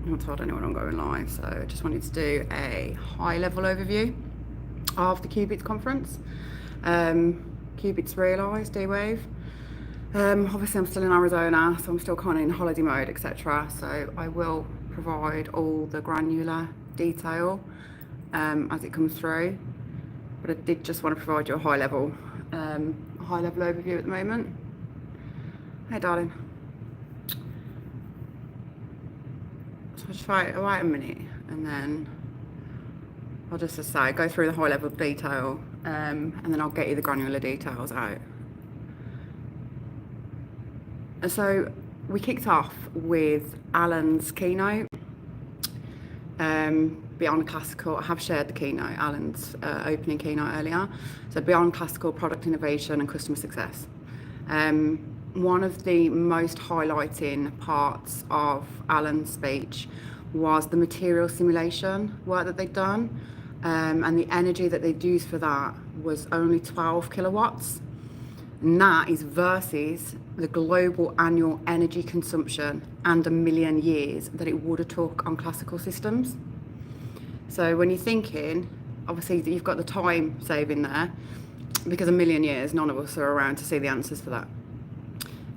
not told anyone I'm going live, so I just wanted to do a high-level overview of the Qubits conference. Qubits Realise D-Wave. Obviously I'm still in Arizona, so I'm still kind of in holiday mode, etc. So I will provide all the granular detail as it comes through. But I did just want to provide you a high-level overview at the moment. Hey, darling. So I'll just wait a minute, and then I'll just, as I say, go through the high-level detail, and then I'll get you the granular details out. And so we kicked off with Alan's keynote. Beyond Classical, I have shared the keynote, Alan's opening keynote earlier. So Beyond Classical, Product Innovation and Customer Success. One of the most highlighting parts of Alan's speech was the material simulation work that they'd done, and the energy that they'd used for that was only 12 kilowatts. And that is versus the global annual energy consumption and 1 million years that it would have took on classical systems. So when you're thinking, obviously you've got the time saving there, because 1 million years, none of us are around to see the answers for that.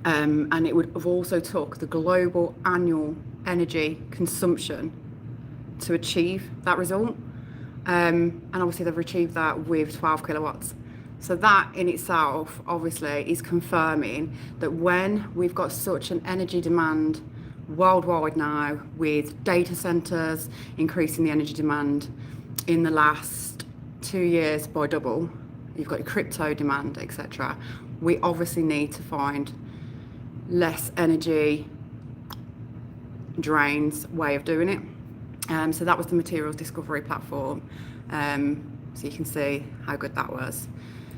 And it would have also took the global annual energy consumption to achieve that result. And obviously they've achieved that with 12 kilowatts. So that in itself, obviously, is confirming that when we've got such an energy demand worldwide now, with data centers increasing the energy demand in the last 2 years by double, you've got your crypto demand, etc. We obviously need to find less energy drains way of doing it. So that was the materials discovery platform. So you can see how good that was.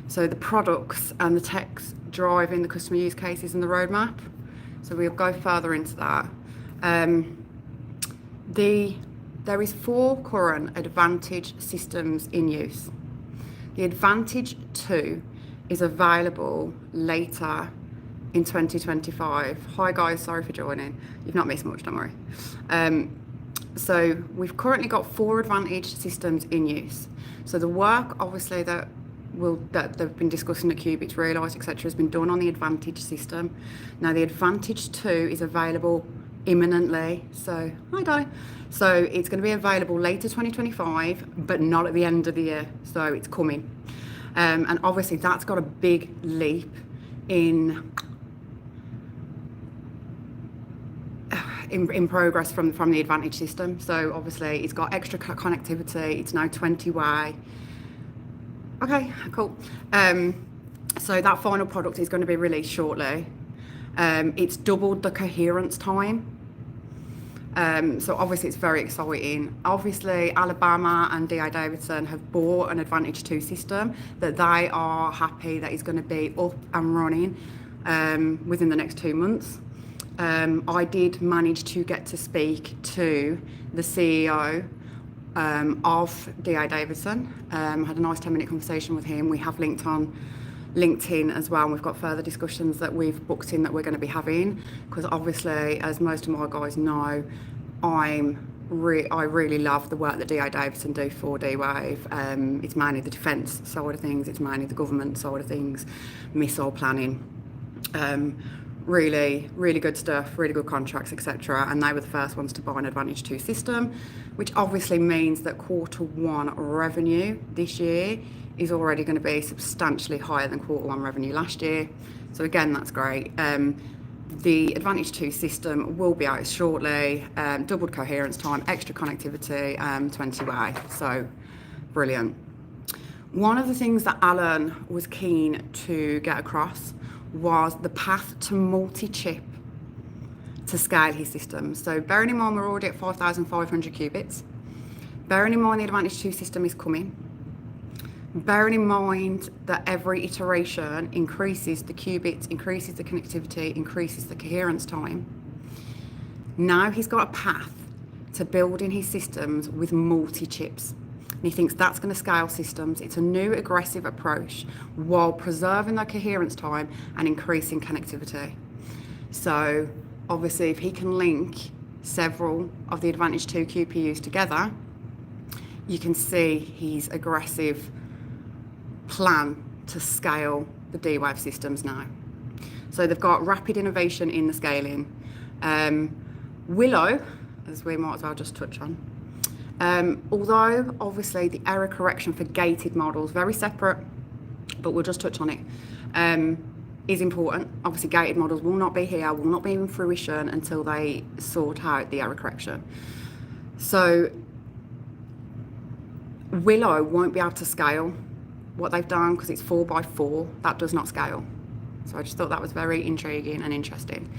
So the products and the techs driving the customer use cases and the roadmap. So we'll go further into that. There is 4 current Advantage systems in use. The Advantage 2 is available later in 2025. Hi guys, sorry for joining. You've not missed much, don't worry. So we've currently got 4 Advantage systems in use. So the work, obviously, that they've been discussing at Qubits, Realise, etc., has been done on the Advantage system. Now the Advantage 2 is available imminently. So, hi darling. So it's going to be available later 2025, but not at the end of the year. So it's coming. And obviously that's got a big leap in progress from the Advantage system. So obviously it's got extra connectivity. It's now 20-way. Okay, cool. So that final product is going to be released shortly. It's doubled the coherence time. So obviously it's very exciting. Obviously Alabama and D.I. Davidson have bought an Advantage 2 system that they are happy that is going to be up and running within the next 2 months. I did manage to get to speak to the CEO of D.I. Davidson. Had a nice 10-minute conversation with him. We have linked on LinkedIn as well, and we've got further discussions that we've booked in that we're going to be having, because obviously, as most of my guys know, I really love the work that D.I. Davidson do for D-Wave. It's mainly the defence side of things, it's mainly the government side of things, missile planning. Really, really good stuff, really good contracts, etc. And they were the first ones to buy an Advantage 2 system, which obviously means that Q1 revenue this year is already going to be substantially higher than Q1 revenue last year. So again, that's great. The Advantage 2 system will be out shortly, doubled coherence time, extra connectivity, 20-way. So brilliant. One of the things that Alan was keen to get across was the path to multi-chip to scale his systems. So bearing in mind we're already at 5,500 qubits, bearing in mind the Advantage 2 system is coming, bearing in mind that every iteration increases the qubits, increases the connectivity, increases the coherence time, now he's got a path to building his systems with multi-chips. And he thinks that's going to scale systems. It's a new aggressive approach while preserving the coherence time and increasing connectivity. So obviously if he can link several of the Advantage 2 QPUs together, you can see his aggressive plan to scale the D-Wave systems now. So they've got rapid innovation in the scaling. Willow, as we might as well just touch on, although obviously the error correction for gated models, very separate, but we'll just touch on it, is important. Obviously gated models will not be here, will not be in fruition until they sort out the error correction. So Willow won't be able to scale what they've done because it's 4x4, that does not scale. So I just thought that was very intriguing and interesting.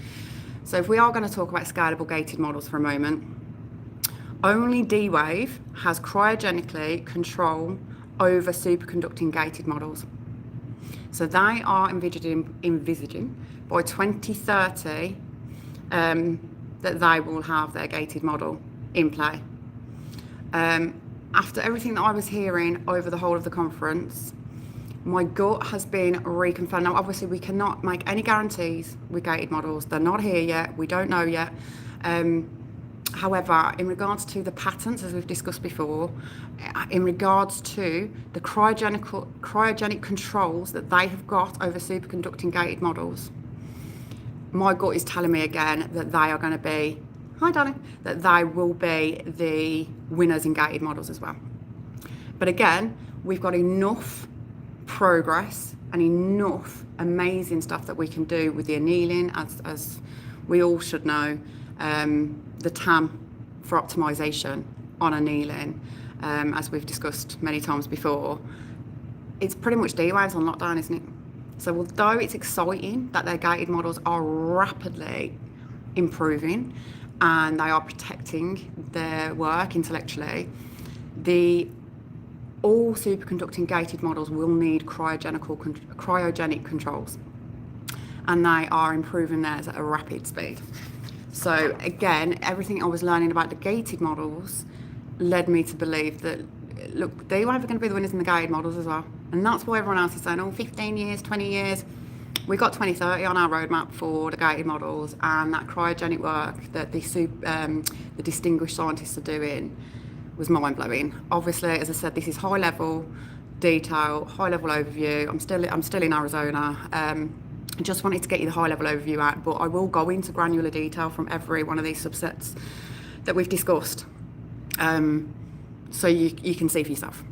So if we are going to talk about scalable gated models for a moment, only D-Wave has cryogenically control over superconducting gated models. So they are envisaging by 2030 that they will have their gated model in play. After everything that I was hearing over the whole of the conference, my gut has been reconfirmed. Now, obviously, we cannot make any guarantees with gated models. They're not here yet. We don't know yet. However, in regards to the patents, as we've discussed before, in regards to the cryogenic controls that they have got over superconducting gated models, my gut is telling me again that they are going to be, hi darling, that they will be the winners in gated models as well. But again, we've got enough progress and enough amazing stuff that we can do with the annealing, as we all should know. The TAM for optimization on annealing, as we've discussed many times before, it's pretty much D-Waves on lockdown, isn't it? So although it's exciting that their gated models are rapidly improving and they are protecting their work intellectually, all superconducting gated models will need cryogenic controls, and they are improving theirs at a rapid speed. So again, everything I was learning about the gated models led me to believe that, look, D-Wave are going to be the winners in the gated models as well. And that's why everyone else is saying, 15 years, 20 years. We've got 2030 on our roadmap for the gated models, and that cryogenic work that the distinguished scientists are doing was mind-blowing. Obviously, as I said, this is high-level detail, high-level overview. I'm still in Arizona. I just wanted to get you the high-level overview out, but I will go into granular detail from every one of these subsets that we've discussed, so you can see for yourself.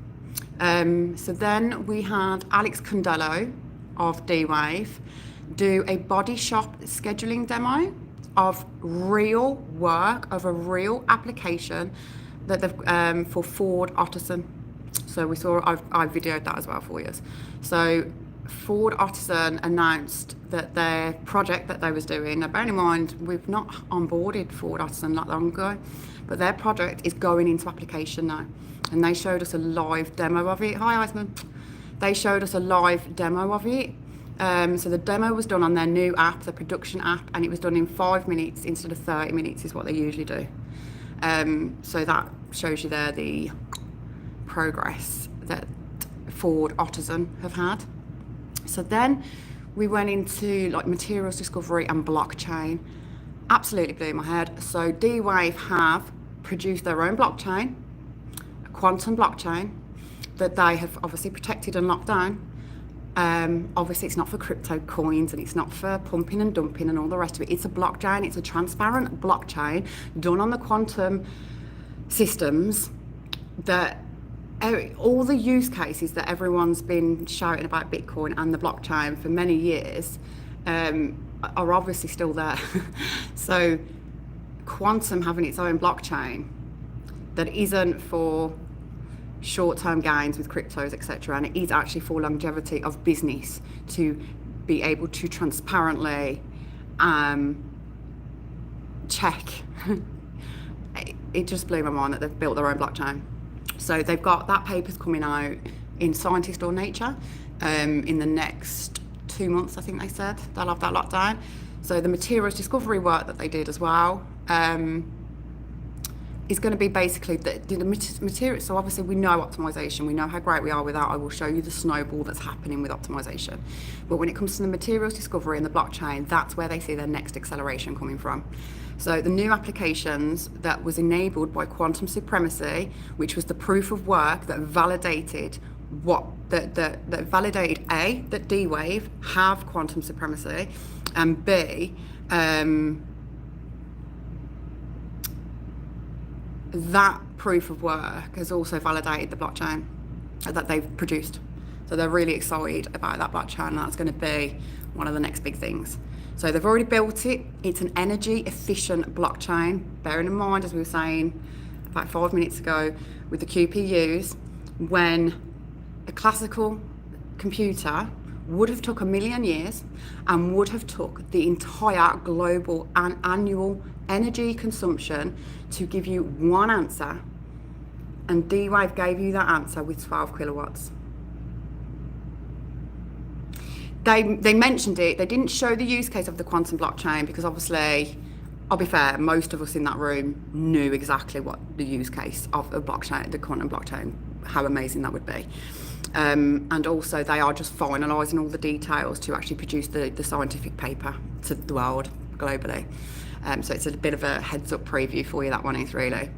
So then we had Alex Condello of D-Wave do a body shop scheduling demo of real work, of a real application that they've for Ford Ottosson. So we saw, I videoed that as well for you. So Ford Ottosson announced that their project that they was doing, now bearing in mind, we've not onboarded Ford Ottosson that long ago, but their project is going into application now. And they showed us a live demo of it. Hi, Iceman. They showed us a live demo of it. So the demo was done on their new app, the production app, and it was done in 5 minutes instead of 30 minutes is what they usually do. So that shows you there the progress that Ford Ottosson have had. So then we went into like materials discovery and blockchain. Absolutely blew my head. So D-Wave have produced their own blockchain, a quantum blockchain, that they have obviously protected and locked down. Obviously it's not for crypto coins and it's not for pumping and dumping and all the rest of it. It's a blockchain, it's a transparent blockchain done on the quantum systems that all the use cases that everyone's been shouting about Bitcoin and the blockchain for many years are obviously still there. So quantum having its own blockchain that isn't for short-term gains with cryptos, etc., and it is actually for longevity of business to be able to transparently check. It just blew my mind that they've built their own blockchain. So they've got that paper's coming out in Scientist or Nature in the next 2 months, I think they said. They'll have that locked down. So the materials discovery work that they did as well, is going to be basically the material. So obviously we know optimization, we know how great we are with that. I will show you the snowball that's happening with optimization. But when it comes to the materials discovery and the blockchain, that's where they see their next acceleration coming from. So the new applications that was enabled by quantum supremacy, which was the proof of work that validated that validated A, that D-Wave have quantum supremacy, and B, that proof of work has also validated the blockchain that they've produced. So they're really excited about that blockchain, and that's going to be one of the next big things. So they've already built it. It's an energy efficient blockchain. Bearing in mind, as we were saying about 5 minutes ago with the QPUs, when a classical computer would have took 1 million years and would have took the entire global and annual energy consumption to give you one answer, and D-Wave gave you that answer with 12 kilowatts. They mentioned it. They didn't show the use case of the quantum blockchain because obviously, I'll be fair, most of us in that room knew exactly what the use case of a blockchain, the quantum blockchain, how amazing that would be. And also they are just finalising all the details to actually produce the scientific paper to the world globally. So it's a bit of a heads up preview for you, that one is really.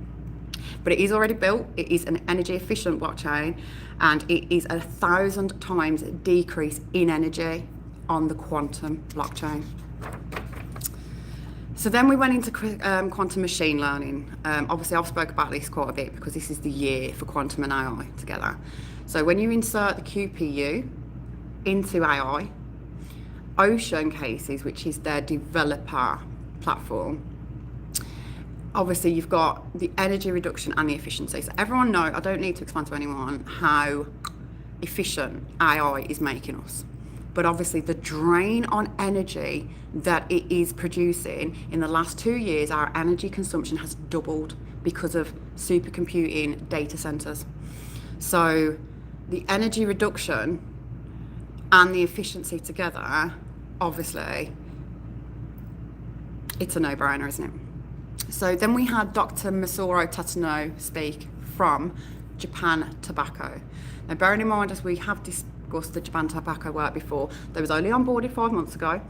But it is already built. It is an energy efficient blockchain, and it is 1,000 times decrease in energy on the quantum blockchain. So then we went into quantum machine learning. Obviously I've spoke about this quite a bit because this is the year for quantum and AI together. So when you insert the QPU into AI, Ocean Cases, which is their developer platform, obviously you've got the energy reduction and the efficiency. So everyone knows, I don't need to explain to anyone how efficient AI is making us. But obviously the drain on energy that it is producing, in the last 2 years, our energy consumption has doubled because of supercomputing data centers. So the energy reduction and the efficiency together, obviously, it's a no-brainer, isn't it? So then we had Dr. Masaru Tatsuno speak from Japan Tobacco. Now, bearing in mind, as we have discussed the Japan Tobacco work before, they was only onboarded 5 months ago,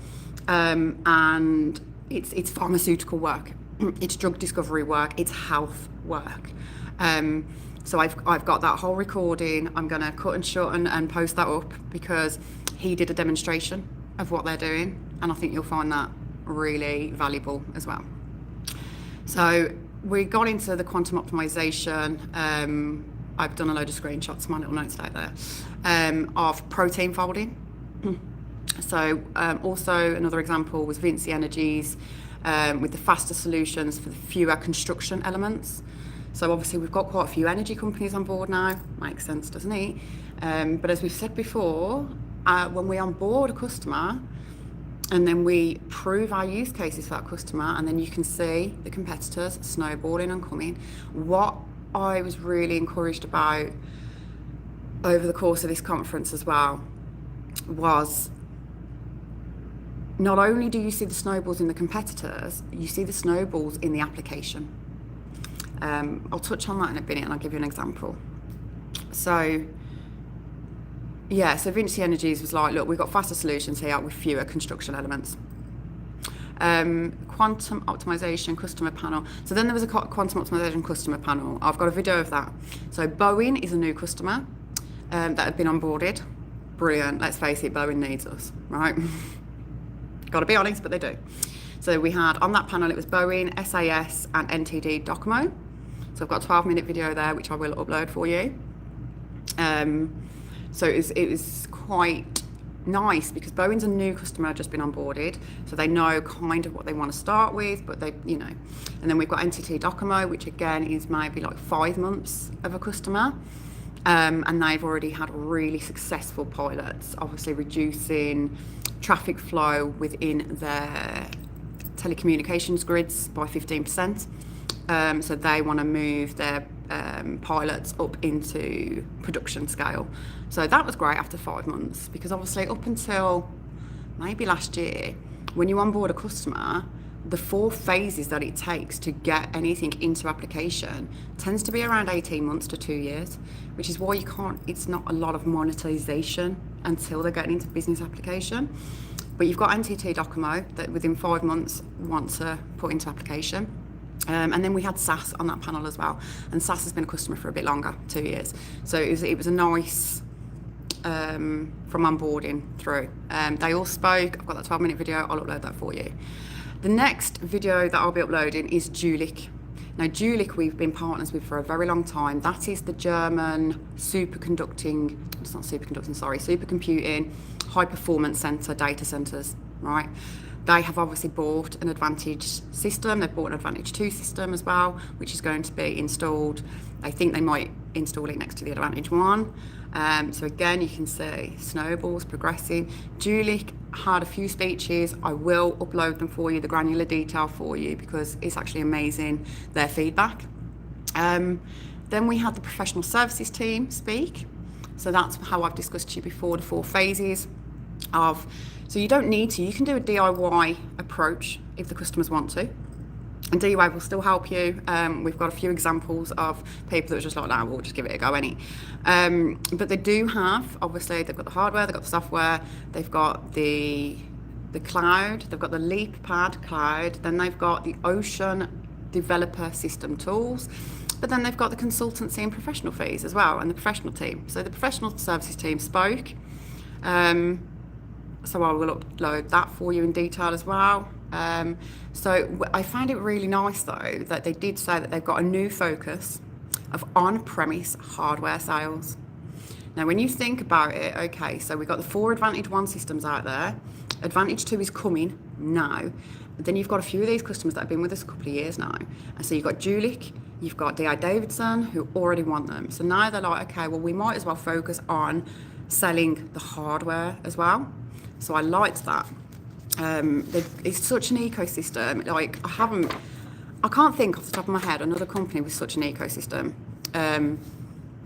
and it's pharmaceutical work, it's drug discovery work, it's health work. So I've got that whole recording. I'm going to cut and shut and post that up because he did a demonstration of what they're doing, and I think you'll find that really valuable as well. So we got into the quantum optimization. I've done a load of screenshots, my little notes out there, of protein folding. So also another example was Vinci Energies with the faster solutions for the fewer construction elements. So obviously we've got quite a few energy companies on board now. Makes sense, doesn't it? But as we've said before, when we onboard a customer and then we prove our use cases for that customer, and then you can see the competitors snowballing and coming. What I was really encouraged about over the course of this conference as well was not only do you see the snowballs in the competitors, you see the snowballs in the application. I'll touch on that in a minute and I'll give you an example. So Vinci Energies was like, look, we've got faster solutions here with fewer construction elements. Quantum optimization customer panel. So then there was a quantum optimization customer panel. I've got a video of that. So Boeing is a new customer that had been onboarded. Brilliant. Let's face it, Boeing needs us, right? Got to be honest, but they do. So we had on that panel, it was Boeing, SAS, and NTD Docomo. So I've got a 12-minute video there, which I will upload for you. So it was quite nice because Boeing's a new customer, just been onboarded, so they know kind of what they want to start with, but they, you know. And then we've got NTT Docomo, which again is maybe like 5 months of a customer, and they've already had really successful pilots, obviously reducing traffic flow within their telecommunications grids by 15%. So they want to move their pilots up into production scale. So that was great after 5 months, because obviously up until maybe last year, when you onboard a customer, the 4 phases that it takes to get anything into application tends to be around 18 months to 2 years, which is why it's not a lot of monetization until they're getting into business application. But you've got NTT Docomo that within 5 months want to put into application. And then we had SAS on that panel as well. And SAS has been a customer for a bit longer, 2 years. So it was a nice from onboarding through. They all spoke. I've got that 12-minute video. I'll upload that for you. The next video that I'll be uploading is Jülich. Now, Jülich we've been partners with for a very long time. That is the German supercomputing, high performance center data centers, right? They have obviously bought an Advantage system. They've bought an Advantage 2 system as well, which is going to be installed. I think they might install it next to the Advantage 1. So again, you can see snowballs progressing. Jülich had a few speeches. I will upload them for you, the granular detail for you, because it's actually amazing, their feedback. Then we had the professional services team speak. So that's how I've discussed to you before, the 4 phases of, so you don't need to, you can do a DIY approach if the customers want to. And DIY will still help you. We've got a few examples of people that are just like, nah, we'll just give it a go, but they do have, obviously, they've got the hardware, they've got the software, they've got the cloud, they've got the LeapPad cloud, then they've got the Ocean developer system tools, but then they've got the consultancy and professional fees as well, and the professional team. So the professional services team spoke. So I will upload that for you in detail as well. So I found it really nice though that they did say that they've got a new focus of on-premise hardware sales. Now when you think about it, okay, so we've got the 4 Advantage 1 systems out there. Advantage 2 is coming now. But then you've got a few of these customers that have been with us a couple of years now. And so you've got Jülich, you've got DI Davidson who already want them. So now they're like, okay, well we might as well focus on selling the hardware as well. So I liked that. It's such an ecosystem. Like I can't think off the top of my head another company with such an ecosystem.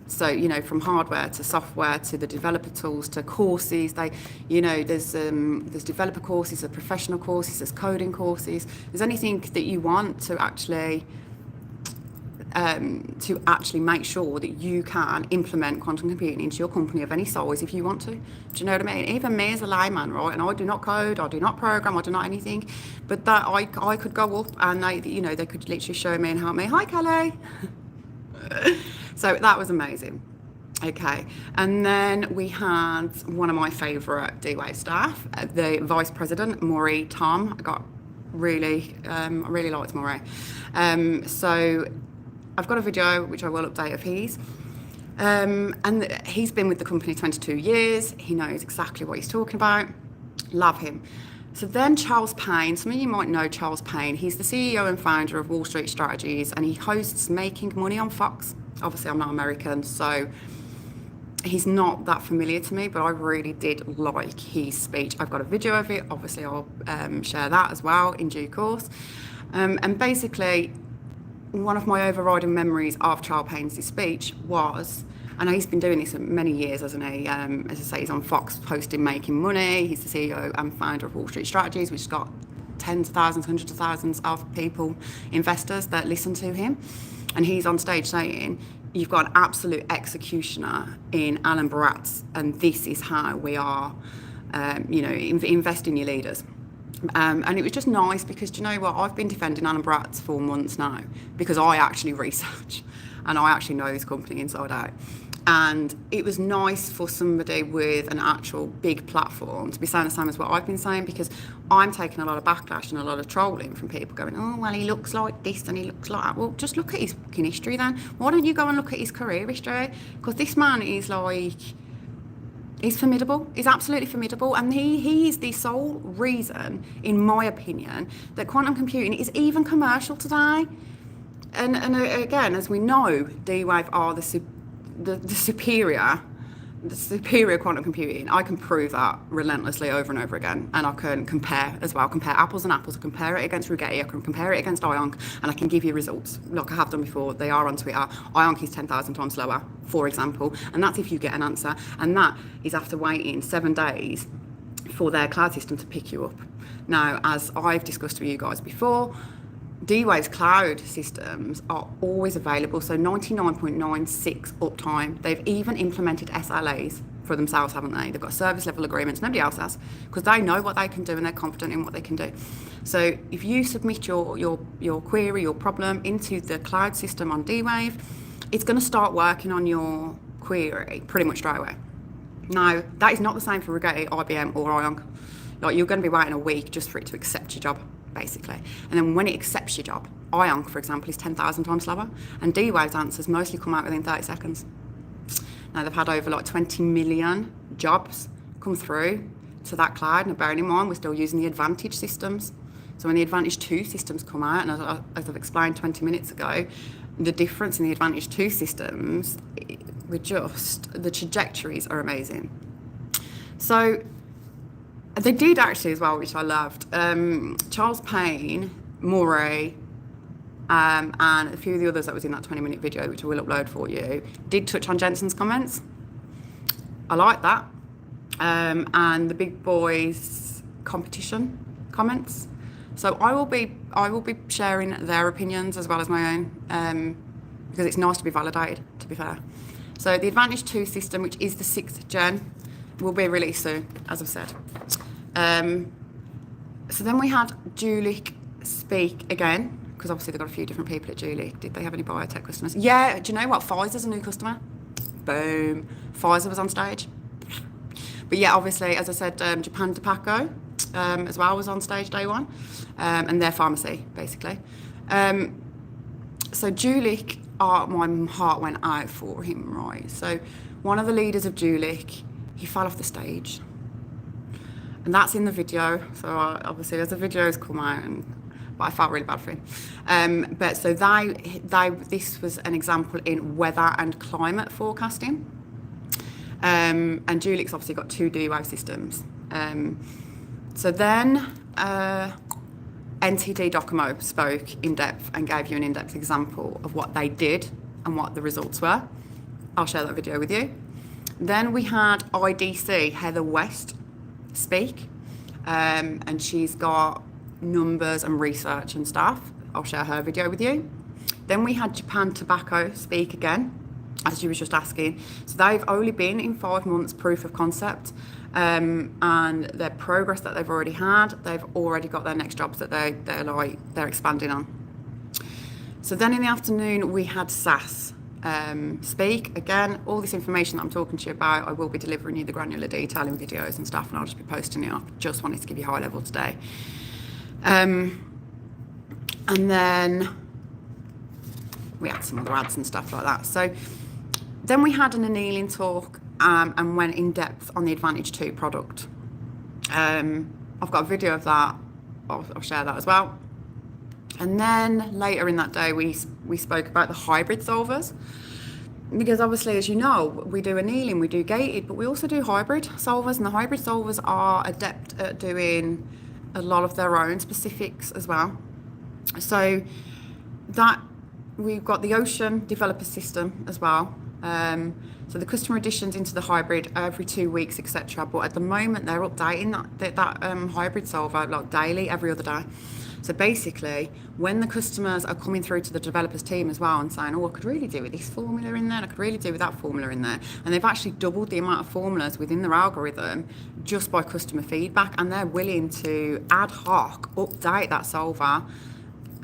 So you know, from hardware to software to the developer tools to courses. There's developer courses, there's professional courses, there's coding courses. There's anything that you want to actually make sure that you can implement quantum computing into your company of any size if you want to. Do you know what I mean? Even me as a layman, right? And I do not code, I do not program, I do not anything. But that I could go up and they could literally show me and help me. Hi, Kelly. So that was amazing. Okay, and then we had one of my favourite D-Wave staff, the Vice President, Maury Tom. I really liked Maury. So I've got a video which I will update of his. And he's been with the company 22 years. He knows exactly what he's talking about. Love him. So then Charles Payne, some of you might know Charles Payne. He's the CEO and founder of Wall Street Strategies, and he hosts Making Money on Fox. Obviously, I'm not American, so he's not that familiar to me, but I really did like his speech. I've got a video of it. Obviously, I'll share that as well in due course. And basically, one of my overriding memories of Charles Payne's speech was, and he's been doing this for many years, hasn't he? As I say, he's on Fox hosting Making Money. He's the CEO and founder of Wall Street Strategies, which has got tens of thousands, hundreds of thousands of people, investors that listen to him. And he's on stage saying, you've got an absolute executioner in Alan Baratz, and this is how we are, invest in your leaders. And it was just nice because, do you know what, I've been defending Alan Baratz for months now because I actually research and I actually know this company inside out. And it was nice for somebody with an actual big platform to be saying the same as what I've been saying, because I'm taking a lot of backlash and a lot of trolling from people going, oh, well, he looks like this and he looks like that. Well, just look at his fucking history then. Why don't you go and look at his career history? Because this man is like, he's formidable. He's absolutely formidable. And he is the sole reason, in my opinion, that quantum computing is even commercial today. And again, as we know, D-Wave are the superior quantum computing. I can prove that relentlessly over and over again, and I can compare as well, compare apples and apples. I compare it against Rigetti, I can compare it against IONC, and I can give you results like I have done before. They are on Twitter. IONC is 10,000 times slower, for example, and that's if you get an answer, and that is after waiting 7 days for their cloud system to pick you up. Now, as I've discussed with you guys before, D-Wave's cloud systems are always available, so 99.96 uptime. They've even implemented SLAs for themselves, haven't they? They've got service level agreements, nobody else has, because they know what they can do and they're confident in what they can do. So if you submit your query, your problem into the cloud system on D-Wave, it's going to start working on your query pretty much straight away. Now, that is not the same for Rigetti, IBM or IONC. Like, you're going to be waiting a week just for it to accept your job, basically. And then when it accepts your job, IONC, for example, is 10,000 times slower, and D-Wave's answers mostly come out within 30 seconds. Now, they've had over like 20 million jobs come through to that cloud. Now, bearing in mind, we're still using the Advantage systems. So when the Advantage 2 systems come out, and as I've explained 20 minutes ago, the difference in the Advantage 2 systems, the trajectories are amazing. So they did actually as well, which I loved. Charles Payne, Murray, and a few of the others that was in that 20-minute video, which I will upload for you, did touch on Jensen's comments. I like that. And the big boys competition comments. So I will be sharing their opinions as well as my own, because it's nice to be validated, to be fair. So the Advantage 2 system, which is the 6th gen, will be released soon, as I've said. So then we had Jülich speak again, because obviously they've got a few different people at Jülich. Did they have any biotech customers? Yeah, do you know what? Pfizer's a new customer. Boom. Pfizer was on stage. But yeah, obviously, as I said, Japan Tobacco as well was on stage day one, and their pharmacy, basically. So Jülich, my heart went out for him, right? So one of the leaders of Jülich, he fell off the stage. And that's in the video. So obviously, as the videos come out, but I felt really bad for him. But so this was an example in weather and climate forecasting. And Jülich's obviously got 2 D-Wave systems. So then NTD Docomo spoke in depth and gave you an in-depth example of what they did and what the results were. I'll share that video with you. Then we had IDC, Heather West, speak. And she's got numbers and research and stuff. I'll share her video with you. Then we had Japan Tobacco speak again, as you was just asking. So they've only been in 5 months proof of concept, and their progress that they've already had, they've already got their next jobs that they're expanding on. So then in the afternoon we had SAS speak again. All this information that I'm talking to you about, I will be delivering you the granular detail in videos and stuff, and I'll just be posting it up. Just wanted to give you high level today. And then we had some other ads and stuff like that. So then we had an annealing talk and went in depth on the Advantage 2 product. I've got a video of that. I'll share that as well. And then later in that day, we spoke about the hybrid solvers. Because obviously, as you know, we do annealing, we do gated, but we also do hybrid solvers. And the hybrid solvers are adept at doing a lot of their own specifics as well. So that we've got the Ocean developer system as well. So the customer additions into the hybrid every 2 weeks, etc. But at the moment, they're updating that hybrid solver like daily, every other day. So basically, when the customers are coming through to the developers team as well and saying, oh, I could really do with this formula in there, and I could really do with that formula in there. And they've actually doubled the amount of formulas within their algorithm just by customer feedback. And they're willing to ad hoc update that solver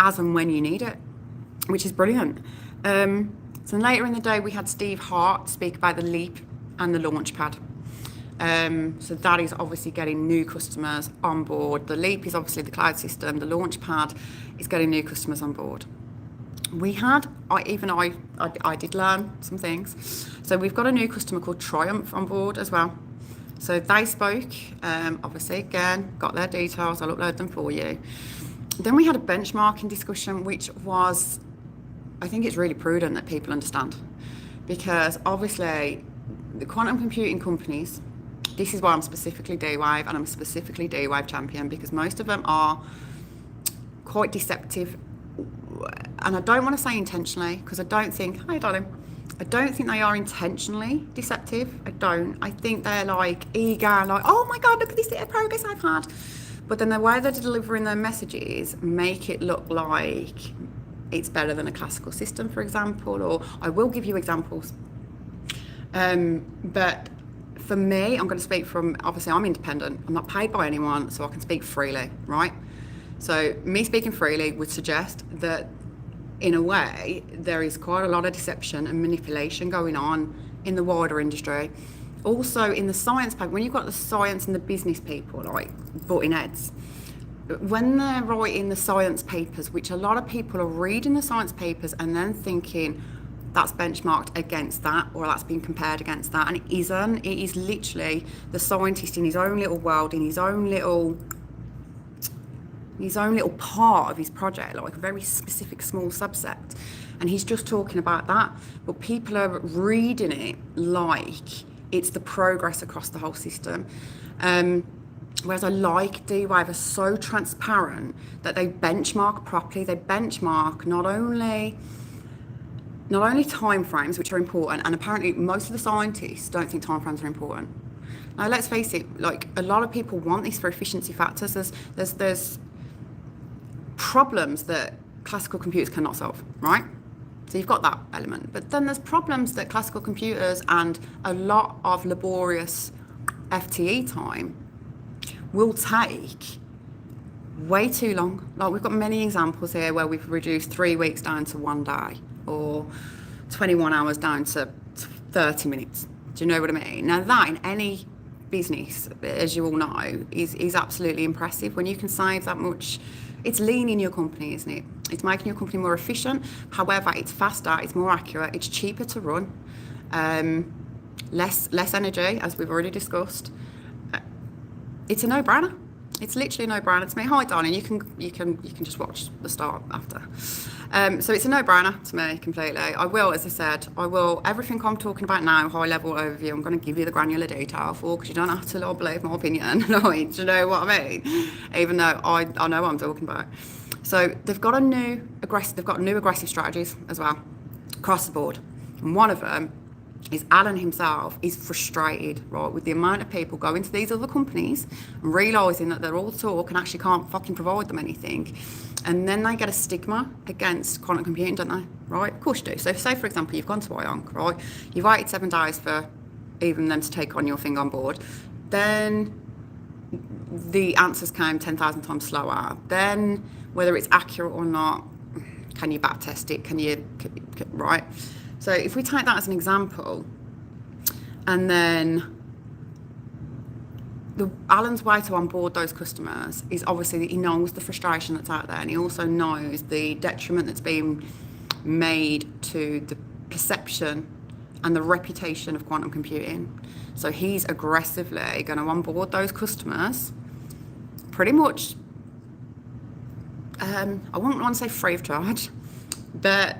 as and when you need it, which is brilliant. So later in the day, we had Steve Hart speak about the Leap and the Launchpad. So that is obviously getting new customers on board. The Leap is obviously the cloud system. The Launchpad is getting new customers on board. We had, I did learn some things. So we've got a new customer called Triumph on board as well. So they spoke, obviously, again, got their details. I'll upload them for you. Then we had a benchmarking discussion, which was, I think it's really prudent that people understand. Because obviously, the quantum computing companies, this is why I'm specifically D-Wave, and I'm specifically D-Wave champion, because most of them are quite deceptive. And I don't want to say intentionally, because I don't think, hi darling, I don't think they are intentionally deceptive. I don't. I think they're like eager, like, oh my God, look at this bit of progress I've had. But then the way they're delivering their messages make it look like it's better than a classical system, for example, or I will give you examples. But for me, I'm going to speak from, obviously I'm independent. I'm not paid by anyone, so I can speak freely, right? So me speaking freely would suggest that in a way, there is quite a lot of deception and manipulation going on in the wider industry. Also in the science paper, when you've got the science and the business people like butting heads, when they're writing the science papers, which a lot of people are reading the science papers and then thinking that's benchmarked against that, or that's been compared against that, and it isn't. It is literally the scientist in his own little world, in his own little part of his project, like a very specific small subset, and he's just talking about that, but people are reading it like it's the progress across the whole system. Whereas I like D-Wave are so transparent that they benchmark properly. They benchmark not only time frames, which are important, and apparently most of the scientists don't think time frames are important. Now let's face it, like a lot of people want this for efficiency factors. There's problems that classical computers cannot solve, right? So you've got that element. But then there's problems that classical computers and a lot of laborious FTE time will take way too long. Like we've got many examples here where we've reduced 3 weeks down to 1 day, or 21 hours down to 30 minutes. Do you know what I mean? Now that in any business, as you all know, is absolutely impressive. When you can save that much, it's lean in your company, isn't it? It's making your company more efficient. However, it's faster, it's more accurate, it's cheaper to run, less energy, as we've already discussed. It's a no-brainer. It's literally a no-brainer to me. Hi, darling. You can just watch the start after. So it's a no-brainer to me completely. I will, as I said, everything I'm talking about now, high-level overview, I'm going to give you the granular detail for, because you don't have to believe my opinion. Like, do you know what I mean? Even though I know what I'm talking about. So they've got new aggressive strategies as well, across the board. And one of them is Alan himself is frustrated, right, with the amount of people going to these other companies and realising that they're all talk and actually can't fucking provide them anything. And then they get a stigma against quantum computing, don't they? Right? Of course you do. So say, for example, you've gone to IONC, right? You've waited 7 days for even them to take on your thing on board. Then the answers came 10,000 times slower. Then whether it's accurate or not, can you back test it? Right? So if we take that as an example, and then Alan's way to onboard those customers is obviously that he knows the frustration that's out there, and he also knows the detriment that's being made to the perception and the reputation of quantum computing. So he's aggressively going to onboard those customers pretty much, I wouldn't want to say free of charge, but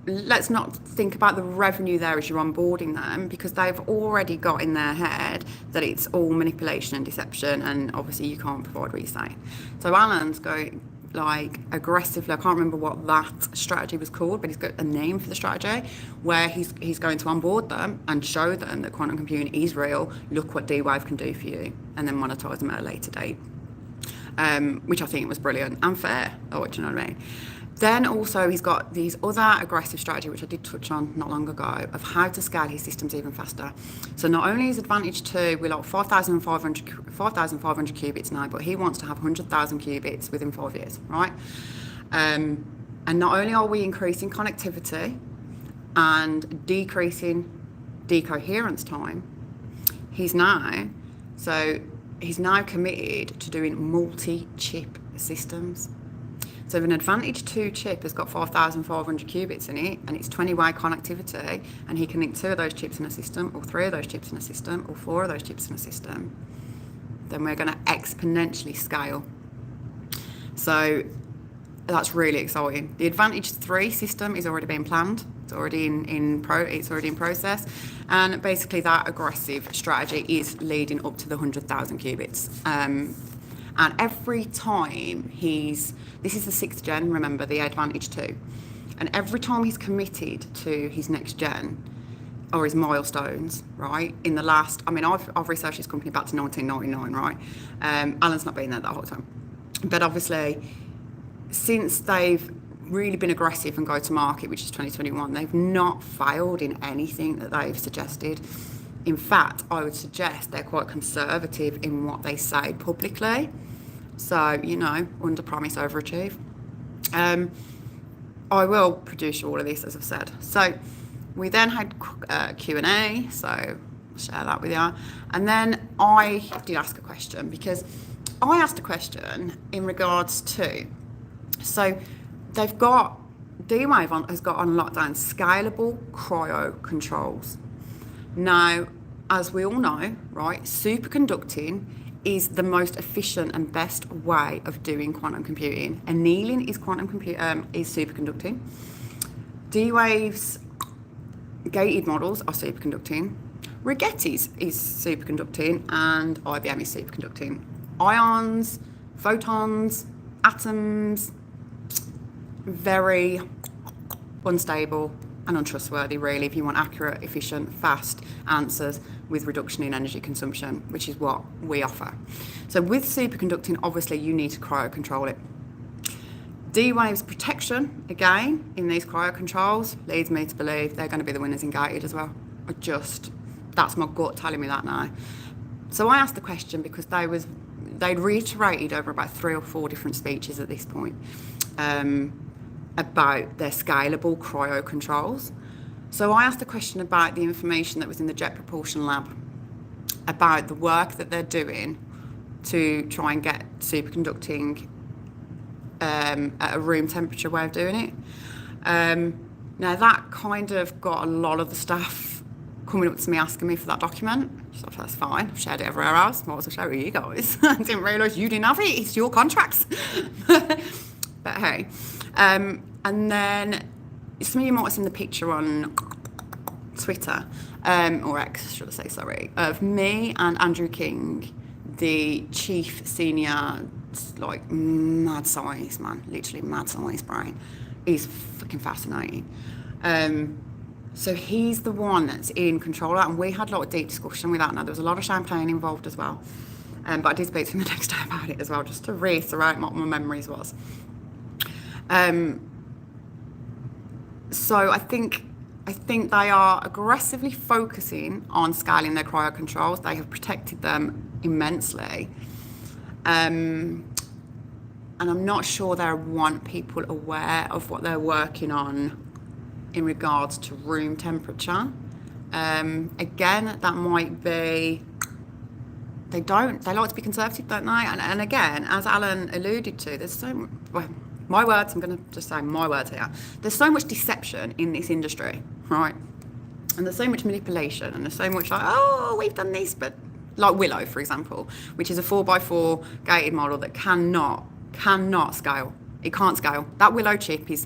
let's not think about the revenue there as you're onboarding them, because they've already got in their head that it's all manipulation and deception, and obviously you can't provide what you're saying. So Alan's going like aggressively, I can't remember what that strategy was called, but he's got a name for the strategy, where he's going to onboard them and show them that quantum computing is real. Look what D-Wave can do for you, and then monetize them at a later date, which I think was brilliant and fair. Oh, do you know what I mean? Then also he's got these other aggressive strategy, which I did touch on not long ago, of how to scale his systems even faster. So not only is Advantage 2, we're like 5,500 qubits now, but he wants to have 100,000 qubits within 5 years, right? And not only are we increasing connectivity and decreasing decoherence time, he's now committed to doing multi-chip systems. So an Advantage 2 chip has got 5,500 qubits in it, and it's 20-way connectivity, and he can link 2 of those chips in a system, or 3 of those chips in a system, or 4 of those chips in a system. Then we're going to exponentially scale. So that's really exciting. The Advantage 3 system is already being planned. It's already in process, and basically that aggressive strategy is leading up to the 100,000 qubits. And every time this is the 6th gen, remember, the Advantage 2. And every time he's committed to his next gen or his milestones, right, in the last, I mean, I've researched this company back to 1999, right? Alan's not been there that whole time. But obviously, since they've really been aggressive and go to market, which is 2021, they've not failed in anything that they've suggested. In fact, I would suggest they're quite conservative in what they say publicly. So, you know, under promise, overachieve. I will produce you all of this, as I've said. So we then had Q&A, so I'll share that with you. And then I did ask a question, because I asked a question in regards to, so they've got, D-Wave has got on lockdown scalable cryo controls. Now, as we all know, right, superconducting is the most efficient and best way of doing quantum computing. Annealing is is superconducting. D-Wave's gated models are superconducting. Rigetti's is superconducting, and IBM is superconducting. Ions, photons, atoms, very unstable and untrustworthy, really, if you want accurate, efficient, fast answers with reduction in energy consumption, which is what we offer. So with superconducting, obviously you need to cryocontrol it. D-Wave's protection, again, in these cryocontrols, leads me to believe they're going to be the winners in gated as well. That's my gut telling me that now. So I asked the question because they'd reiterated over about 3 or 4 different speeches at this point about their scalable cryo controls. So I asked a question about the information that was in the Jet Propulsion Lab about the work that they're doing to try and get superconducting at a room temperature way of doing it. Now that kind of got a lot of the staff coming up to me asking me for that document. So that's fine, I've shared it everywhere else, might as well share it with you guys. I didn't realise you didn't have it, it's your contracts. But hey, and then some of you might have seen the picture on Twitter, or X, should I say, sorry, of me and Andrew King, the chief senior, like mad science man, literally mad science brain. He's fucking fascinating. So he's the one that's in control, and we had a lot of deep discussion with that. Now there was a lot of champagne involved as well, but I did speak to him the next day about it as well, just to reiterate what my memories was. So I think they are aggressively focusing on scaling their cryo controls. They have protected them immensely. And I'm not sure they want people aware of what they're working on in regards to room temperature. Again, that might be, they like to be conservative, don't they? And again, as Alan alluded to, there's so, well, my words, I'm going to just say my words here. There's so much deception in this industry, right? And there's so much manipulation, and there's so much like, oh, we've done this, but like Willow, for example, which is a 4x4 gated model that cannot scale. It can't scale. That Willow chip it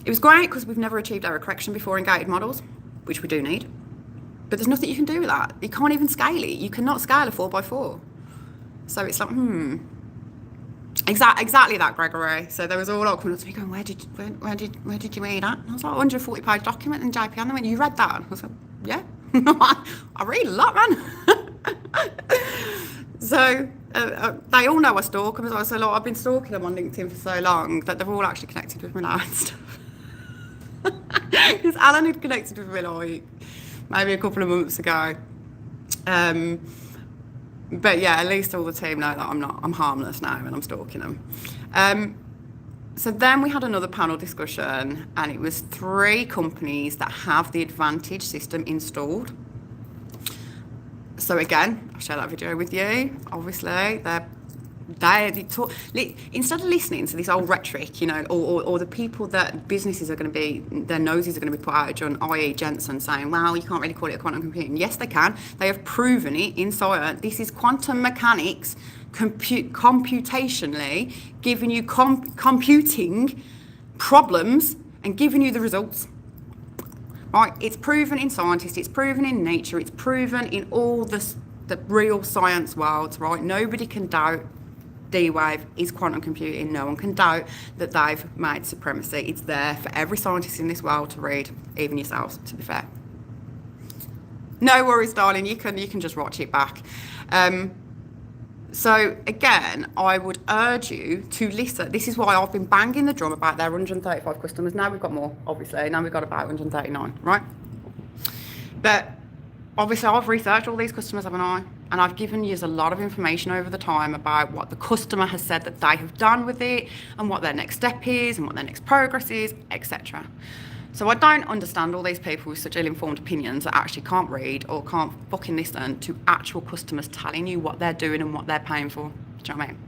was great because we've never achieved error correction before in gated models, which we do need. But there's nothing you can do with that. You can't even scale it. You cannot scale a 4x4. So it's like, Exactly that, Gregory. So there was all like coming up to me going, where did you read that? And I was like, 140-page document in JP, and they went, you read that? And I was like, yeah. I read a lot, man. So they all know I stalk them as well. So like, I've been stalking them on LinkedIn for so long that they're all actually connected with me now and stuff. Because Alan had connected with me like maybe a couple of months ago. But yeah, at least all the team know that I'm harmless now and I'm stalking them. So then we had another panel discussion, and it was 3 companies that have the Advantage system installed. So again, I'll share that video with you. Obviously, they talk, instead of listening to this old rhetoric, you know, or the people that businesses are going to be, their noses are going to be put out of joint, i.e. Jensen saying, well, you can't really call it a quantum computing. Yes, they can. They have proven it in science. This is quantum mechanics computationally giving you computing problems and giving you the results. Right? It's proven in scientists, it's proven in nature, it's proven in all the real science worlds, right? Nobody can doubt D-Wave is quantum computing. No one can doubt that they've made supremacy. It's there for every scientist in this world to read, even yourselves, to be fair. No worries, darling. You can just watch it back. So again, I would urge you to listen. This is why I've been banging the drum about their 135 customers. Now we've got more, obviously. Now we've got about 139, right? But obviously I've researched all these customers, haven't I? And I've given you a lot of information over the time about what the customer has said that they have done with it and what their next step is and what their next progress is, etc. So I don't understand all these people with such ill-informed opinions that actually can't read or can't fucking listen to actual customers telling you what they're doing and what they're paying for. Do you know what I mean?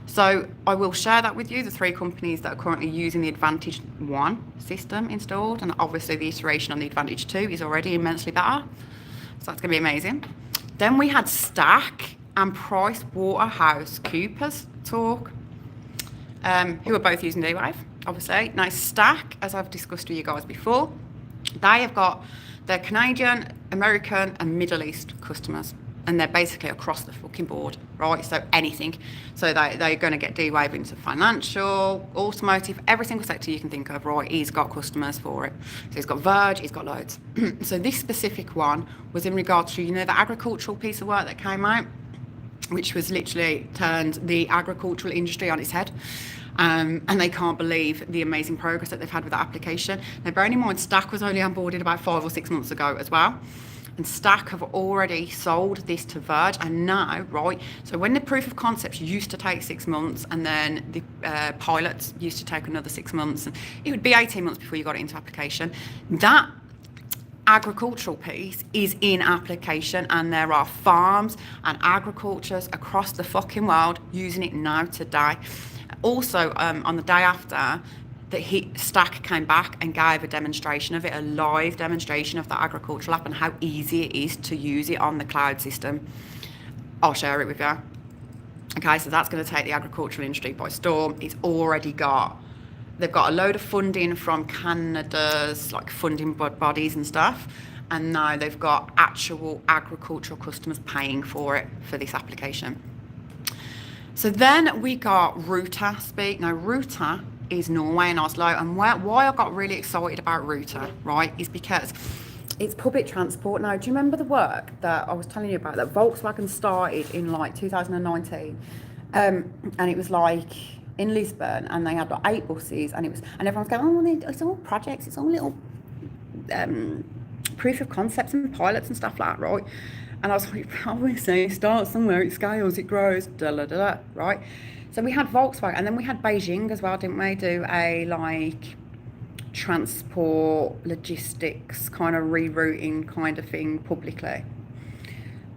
So I will share that with you, the 3 companies that are currently using the Advantage 1 system installed, and obviously the iteration on the Advantage 2 is already immensely better. So that's going to be amazing. Then we had Stack and Price Waterhouse Coopers talk, who are both using D-Wave, obviously. Now Stack, as I've discussed with you guys before, they have got their Canadian, American and Middle East customers, and they're basically across the fucking board, right? So anything. So they're going to get D-Wave into financial, automotive, every single sector you can think of, right? He's got customers for it. So he's got Verge, he's got loads. So this specific one was in regard to, you know, the agricultural piece of work that came out, which was literally turned the agricultural industry on its head. And they can't believe the amazing progress that they've had with that application. Now, bearing in mind, Stack was only onboarded about 5 or 6 months ago as well. And Stack have already sold this to Verge, and now, right, so when the proof of concepts used to take 6 months, and then the pilots used to take another 6 months, and it would be 18 months before you got it into application, that agricultural piece is in application, and there are farms and agricultures across the fucking world using it now today. Also, on the day after, Stack came back and gave a demonstration of it, a live demonstration of the agricultural app and how easy it is to use it on the cloud system. I'll share it with you. Okay, so that's going to take the agricultural industry by storm. They've got a load of funding from Canada's like funding bodies and stuff, and now they've got actual agricultural customers paying for it for this application. So then we got Ruter speak. Now Ruter is Norway and Oslo, and why I got really excited about Ruter, right, is because it's public transport. Now, do you remember the work that I was telling you about that Volkswagen started in like 2019, and it was like in Lisbon, and they had like 8 buses, and everyone's going, oh, it's all projects, it's all little proof of concepts and pilots and stuff like that, right? And I was like, obviously, it starts somewhere, it scales, it grows, right? So we had Volkswagen, and then we had Beijing as well, didn't we? Do a like transport, logistics, kind of rerouting kind of thing publicly.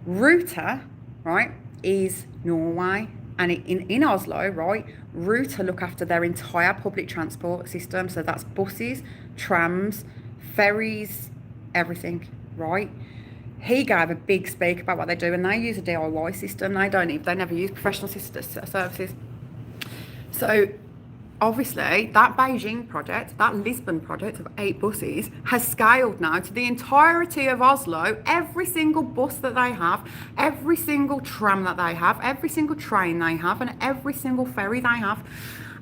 Ruter, right, is Norway, and in Oslo, right, Ruter look after their entire public transport system. So that's buses, trams, ferries, everything, right? He gave a big speak about what they do, and they use a DIY system. They never use professional services. So obviously that Beijing project, that Lisbon project of 8 buses has scaled now to the entirety of Oslo. Every single bus that they have, every single tram that they have, every single train they have, and every single ferry they have.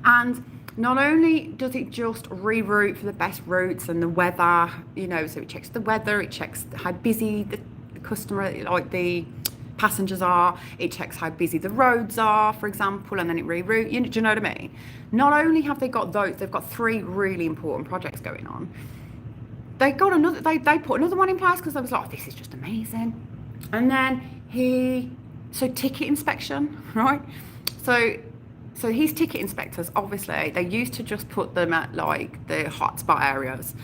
And not only does it just reroute for the best routes and the weather, you know, so it checks the weather, it checks how busy the customer, like the passengers are, it checks how busy the roads are, for example, and then it reroutes. Do you know what I mean? Not only have they got those, they've got 3 really important projects going on. They put another one in place because they was like, oh, this is just amazing. And then ticket inspection, right? So his ticket inspectors, obviously, they used to just put them at like the hotspot areas.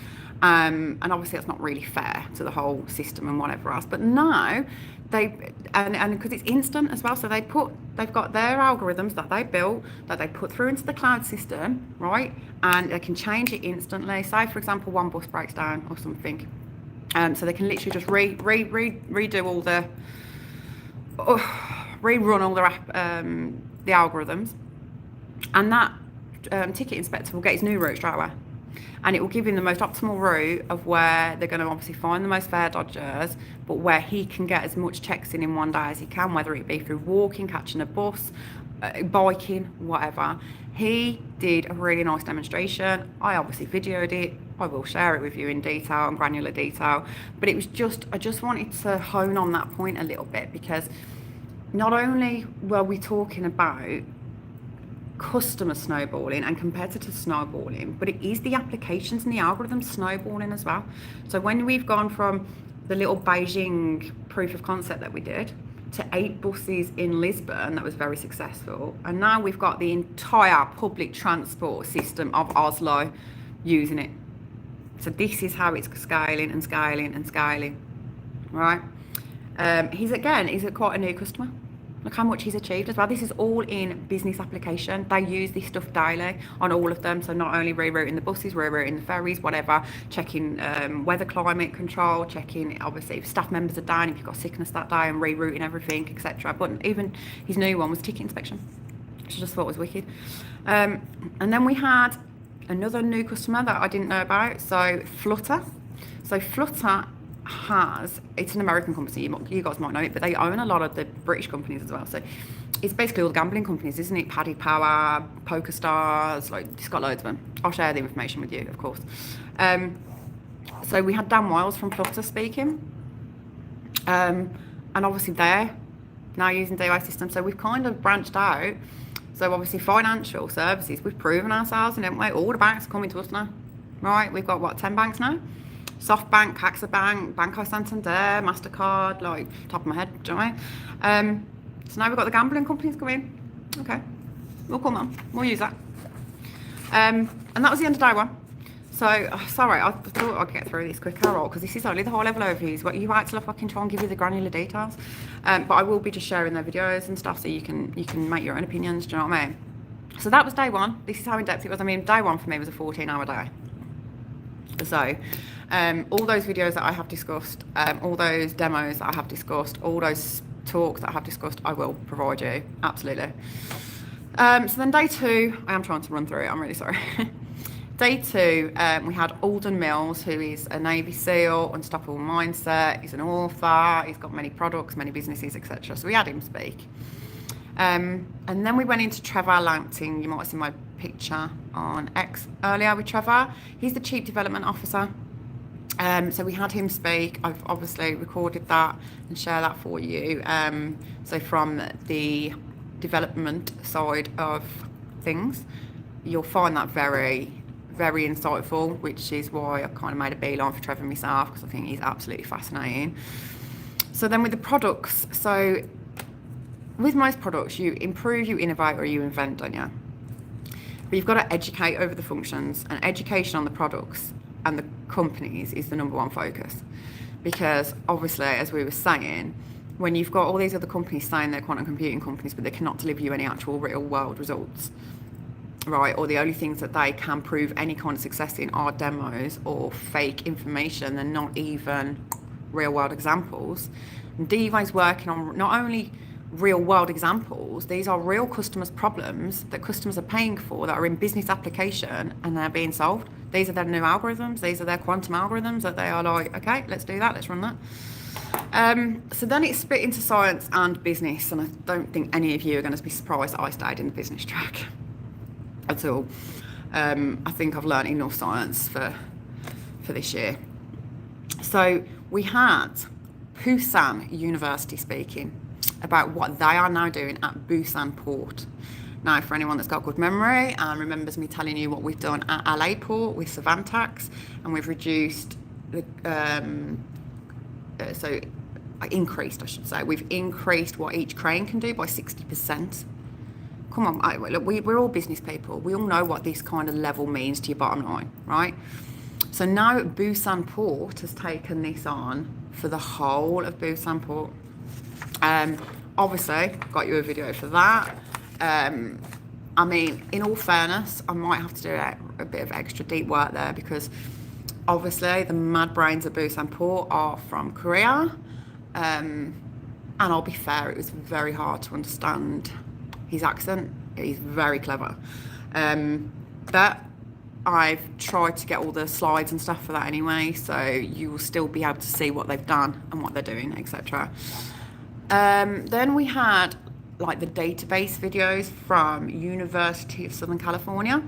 And obviously that's not really fair to the whole system and whatever else. But now and because it's instant as well, so they've got their algorithms that they built that they put through into the cloud system, right? And they can change it instantly. Say, for example, one bus breaks down or something. So they can literally just redo all the, rerun all the algorithms. And that ticket inspector will get his new route straight away. And it will give him the most optimal route of where they're going to obviously find the most fare dodgers, but where he can get as much checks in one day as he can, whether it be through walking, catching a bus, biking, whatever. He did a really nice demonstration. I obviously videoed it. I will share it with you in detail and granular detail. But it was just, I just wanted to hone on that point a little bit, because not only were we talking about customer snowballing and competitor snowballing, but it is the applications and the algorithms snowballing as well. So when we've gone from the little Beijing proof of concept that we did to 8 buses in Lisbon, that was very successful, and now we've got the entire public transport system of Oslo using it. So this is how it's scaling and scaling and scaling, right? He's quite a new customer. Look how much he's achieved as well. This is all in business application. They use this stuff daily on all of them. So not only rerouting the buses, rerouting the ferries, whatever, checking weather, climate control, checking obviously if staff members are down, if you've got sickness that day, and rerouting everything, etc. But even his new one was ticket inspection, which I just thought was wicked. And then we had another new customer that I didn't know about. So Flutter. So Flutter it's an American company, you guys might know it, but they own a lot of the British companies as well. So it's basically all the gambling companies, isn't it? Paddy Power, Poker Stars, like it's got loads of them. I'll share the information with you, of course. So we had Dan Wiles from Flutter speaking, and obviously they're now using DOI systems. So we've kind of branched out. So obviously financial services, we've proven ourselves, and haven't we? All the banks are coming to us now, right? We've got what, 10 banks now? SoftBank, CaixaBank, Banco Santander, MasterCard, like top of my head, do you know what I mean? So now we've got the gambling companies coming. Okay, well, come on, we'll use that. And that was the end of day one. So, sorry, I thought I'd get through this quicker, because this is only the high level overviews. What you wait till I can try and give you the granular details. But I will be just sharing their videos and stuff, so you can make your own opinions, do you know what I mean? So that was day one. This is how in depth it was. I mean, day one for me was a 14-hour day. So, all those videos that I have discussed, all those demos that I have discussed, all those talks that I have discussed, I will provide you, absolutely. So then day two, I am trying to run through it, I'm really sorry. Day two, we had Alden Mills, who is a Navy SEAL, Unstoppable Mindset, he's an author, he's got many products, many businesses, etc. So we had him speak. And then we went into Trevor Lampting. You might have seen my picture on X earlier with Trevor. He's the Chief Development Officer. So we had him speak. I've obviously recorded that and share that for you. So from the development side of things, you'll find that very, very insightful, which is why I kind of made a beeline for Trevor myself, because I think he's absolutely fascinating. So then with the products, so with most products, you improve, you innovate, or you invent, don't you? But you've got to educate over the functions, and education on the products and the companies is the number one focus. Because obviously, as we were saying, when you've got all these other companies saying they're quantum computing companies, but they cannot deliver you any actual real world results, right? Or the only things that they can prove any kind of success in are demos or fake information. They're not even real world examples. And DVA's working on not only real world examples, these are real customers' problems that customers are paying for, that are in business application, and they're being solved. These are their new algorithms, these are their quantum algorithms that they are like, okay, let's do that, let's run that. So then it's split into science and business, and I don't think any of you are going to be surprised that I stayed in the business track at all. I think I've learned enough science for this year. So we had Busan University speaking about what they are now doing at Busan Port. Now, for anyone that's got good memory and remembers me telling you what we've done at LA Port with Savantax, and we've reduced the, we've increased what each crane can do by 60%. Come on, look, we're all business people. We all know what this kind of level means to your bottom line, right? So now Busan Port has taken this on for the whole of Busan Port. Obviously, got you a video for that. I mean, in all fairness, I might have to do a bit of extra deep work there, because obviously the mad brains at Busan Port are from Korea. And I'll be fair, it was very hard to understand his accent. He's very clever. But I've tried to get all the slides and stuff for that anyway, so you will still be able to see what they've done and what they're doing, etc. Then we had like the database videos from University of Southern California.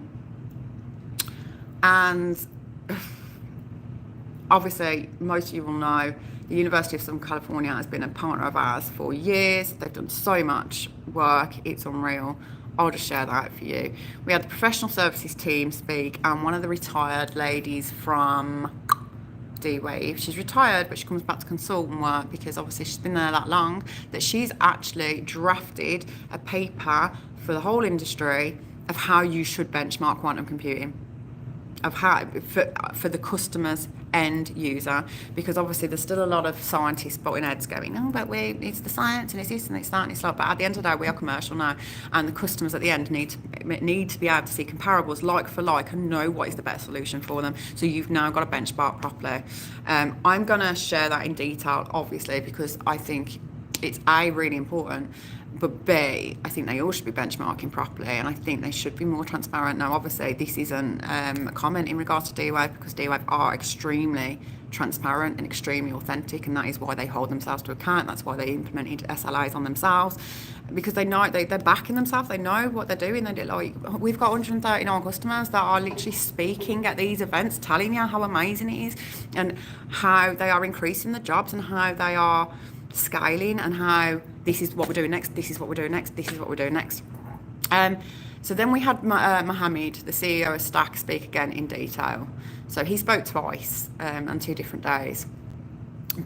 And obviously, most of you will know the University of Southern California has been a partner of ours for years. They've done so much work, it's unreal. I'll just share that for you. We had the professional services team speak, and one of the retired ladies from D-Wave, she's retired, but she comes back to consultant work because obviously she's been there that long, that she's actually drafted a paper for the whole industry of how you should benchmark quantum computing, of how for the customer's end user, because obviously there's still a lot of scientists butting heads going, oh, but it's the science and it's this and it's that and it's like, but at the end of the day we are commercial now, and the customers at the end need to be able to see comparables like for like and know what is the best solution for them. So you've now got to benchmark properly. I'm going to share that in detail, obviously, because I think it's A, really important, but B, I think they all should be benchmarking properly, and I think they should be more transparent. Now, obviously, this isn't a comment in regards to D-Wave, because D-Wave are extremely transparent and extremely authentic, and that is why they hold themselves to account. That's why they implemented SLAs on themselves, because they know they're backing themselves. They know what they're doing. They do, like, we've got 139 customers that are literally speaking at these events, telling you how amazing it is and how they are increasing the jobs and how they are scaling and how this is what we're doing next, this is what we're doing next, this is what we're doing next. So then we had Mohammed, the CEO of Stack, speak again in detail. So he spoke twice on 2 different days,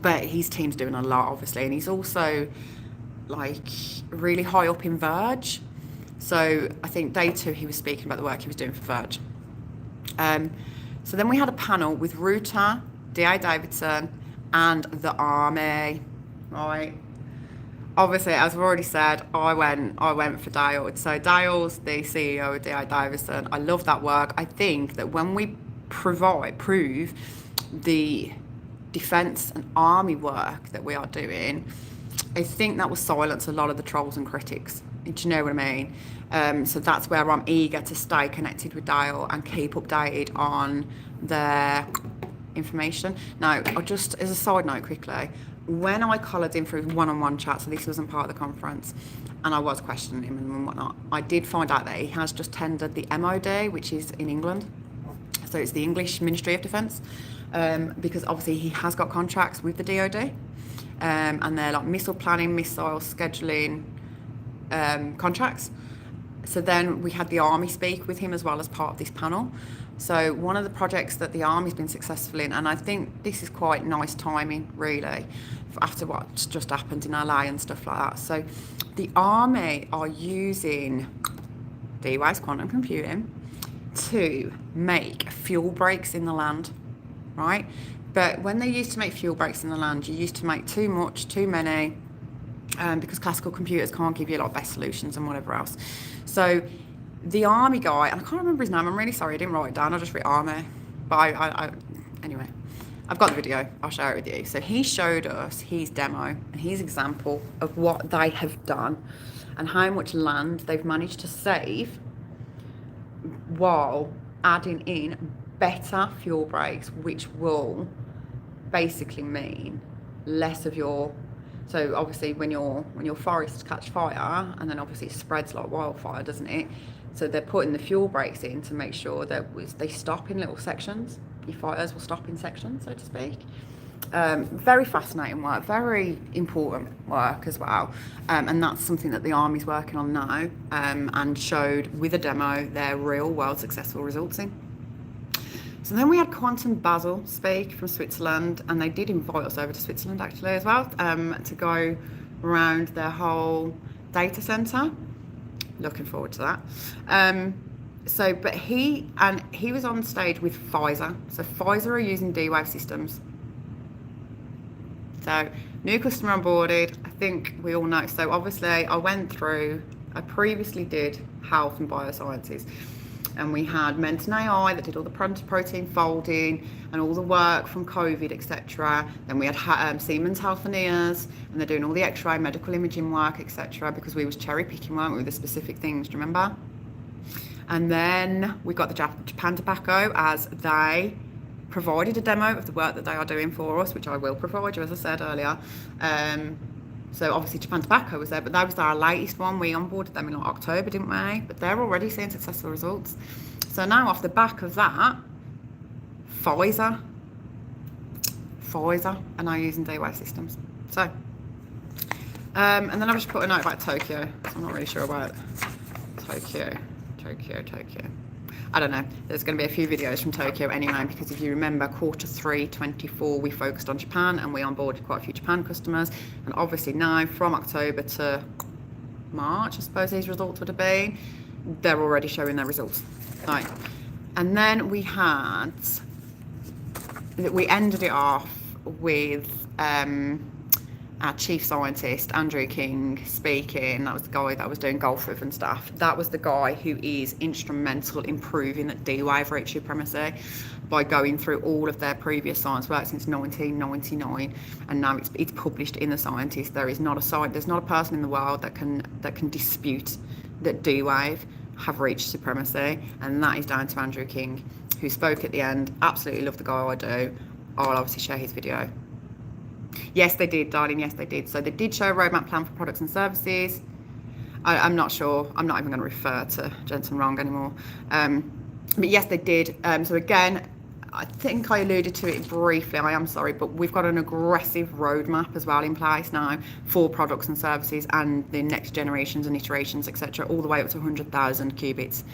but his team's doing a lot, obviously, and he's also like really high up in Verge. So I think day 2 he was speaking about the work he was doing for Verge. So then we had a panel with Ruta, D.A. Davidson, and the Army. Right. Obviously, as I've already said, I went for Dale. So Dale's the CEO of D.I. Davison. I love that work. I think that when we prove the defence and army work that we are doing, I think that will silence a lot of the trolls and critics. Do you know what I mean? So that's where I'm eager to stay connected with Dale and keep updated on their information. Now, I'll just, as a side note quickly, when I collared in through one-on-one chat, so this wasn't part of the conference, and I was questioning him and whatnot, I did find out that he has just tendered the MOD, which is in England. So it's the English Ministry of Defence, because obviously he has got contracts with the DoD, and they're like missile planning, missile scheduling contracts. So then we had the Army speak with him as well as part of this panel. So one of the projects that the Army's been successful in, and I think this is quite nice timing, really, after what's just happened in LA and stuff like that. So the Army are using D-Wave's quantum computing to make fuel breaks in the land, right? But when they used to make fuel breaks in the land, you used to make too much, too many, because classical computers can't give you a lot of best solutions and whatever else. So the Army guy, and I can't remember his name, I'm really sorry, I didn't write it down, I just wrote Army. But anyway, I've got the video, I'll share it with you. So he showed us his demo and his example of what they have done and how much land they've managed to save while adding in better fuel breaks, which will basically mean less of your, so obviously when your forests catch fire, and then obviously it spreads like wildfire, doesn't it? So they're putting the fuel breaks in to make sure that they stop in little sections. Your fires will stop in sections, so to speak. Very fascinating work, very important work as well. And that's something that the Army's working on now, and showed with a demo their real world successful results in. So then we had Quantum Basel speak from Switzerland, and they did invite us over to Switzerland actually as well, to go around their whole data centre. Looking forward to that. But he was on stage with Pfizer. So Pfizer are using D-Wave systems. So new customer onboarded, I think we all know. So obviously I previously did health and biosciences. And we had Menton AI that did all the protein folding and all the work from COVID, etc. Then we had Siemens Healthineers, and they're doing all the X-ray medical imaging work, etc. Because we was cherry picking, weren't we, with the specific things, do you remember? And then we got the Japan Tobacco, as they provided a demo of the work that they are doing for us, which I will provide you, as I said earlier. So obviously Japan Tobacco was there, but that was our latest one. We onboarded them in like October, didn't we? But they're already seeing successful results. So now off the back of that, Pfizer are now using D-Wave systems. So, and then I've just put a note about Tokyo. I'm not really sure about Tokyo. I don't know. There's going to be a few videos from Tokyo anyway, because if you remember, Q3 24, we focused on Japan and we onboarded quite a few Japan customers. And obviously now, from October to March, I suppose these results would have been, they're already showing their results. Right. And then we ended it off with our chief scientist, Andrew King, speaking. That was the guy that was doing golf with and stuff. That was the guy who is instrumental in proving that D-Wave reached supremacy by going through all of their previous science work since 1999, and now it's published in The Scientist. There's not a person in the world that can dispute that D-Wave have reached supremacy, and that is down to Andrew King, who spoke at the end. Absolutely love the guy, I do. I'll obviously share his video. Yes, they did, darling. Yes, they did. So they did show a roadmap plan for products and services. I'm not sure. I'm not even going to refer to Jensen Wrong anymore. But yes, they did. So again, I think I alluded to it briefly. I am sorry, but we've got an aggressive roadmap as well in place now for products and services and the next generations and iterations, etc., all the way up to 100,000 qubits.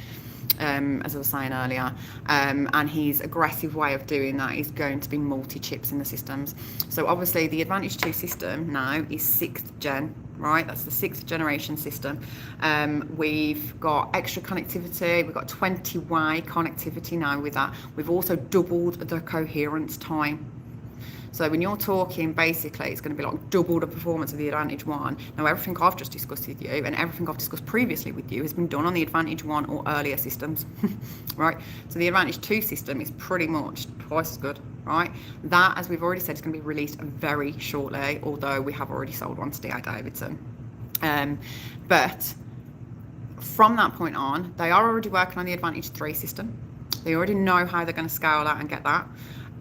As I was saying earlier, and his aggressive way of doing that is going to be multi-chips in the systems. So obviously the Advantage 2 system now is 6th gen, right? That's the 6th generation system. We've got extra connectivity. We've got 20-way connectivity now with that. We've also doubled the coherence time. So when you're talking, basically, it's going to be like double the performance of the Advantage 1. Now, everything I've just discussed with you and everything I've discussed previously with you has been done on the Advantage 1 or earlier systems, right? So the Advantage 2 system is pretty much twice as good, right? That, as we've already said, is going to be released very shortly, although we have already sold one to D.A. Davidson. But from that point on, they are already working on the Advantage 3 system. They already know how they're going to scale that and get that.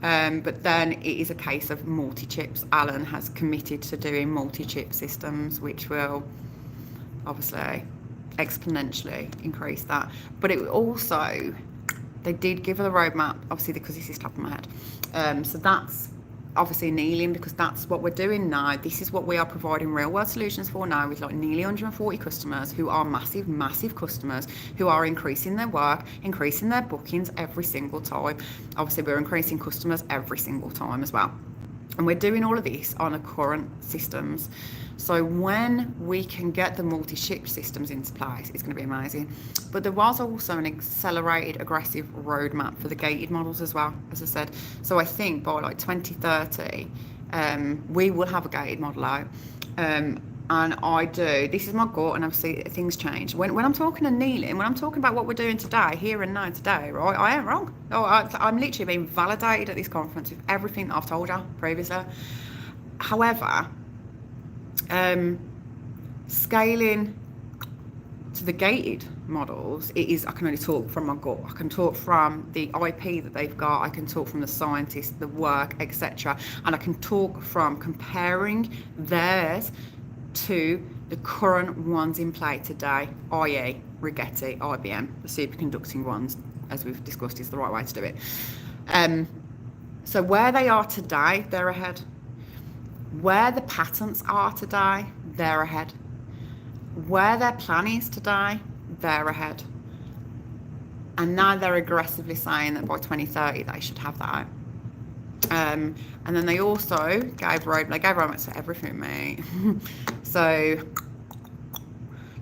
But then it is a case of multi-chips. Alan has committed to doing multi-chip systems, which will obviously exponentially increase that. But it also, they did give the roadmap, obviously, because this is top of my head. So that's obviously annealing, because that's what we're doing now. This is what we are providing real world solutions for now, with like nearly 140 customers who are massive customers who are increasing their work, increasing their bookings every single time. Obviously we're increasing customers every single time as well, and we're doing all of this on the current systems. So when we can get the multi-chip systems into place, it's going to be amazing. But there was also an accelerated, aggressive roadmap for the gated models as well, as I said. So I think by like 2030, we will have a gated model out. And this is my gut, and obviously things change. When I'm talking annealing, when I'm talking about what we're doing today, here and now today, right, I ain't wrong. I'm literally being validated at this conference with everything that I've told you previously. However, scaling to the gated models, I can only talk from my gut. I can talk from the IP that they've got, I can talk from the scientists, the work, etc. And I can talk from comparing theirs to the current ones in play today, i.e. Rigetti, IBM, the superconducting ones, as we've discussed, is the right way to do it. So where they are today, they're ahead. Where the patents are today, they're ahead. Where their plan is today, they're ahead. And now they're aggressively saying that by 2030 they should have that out. And then they also gave roadmaps for everything, mate. So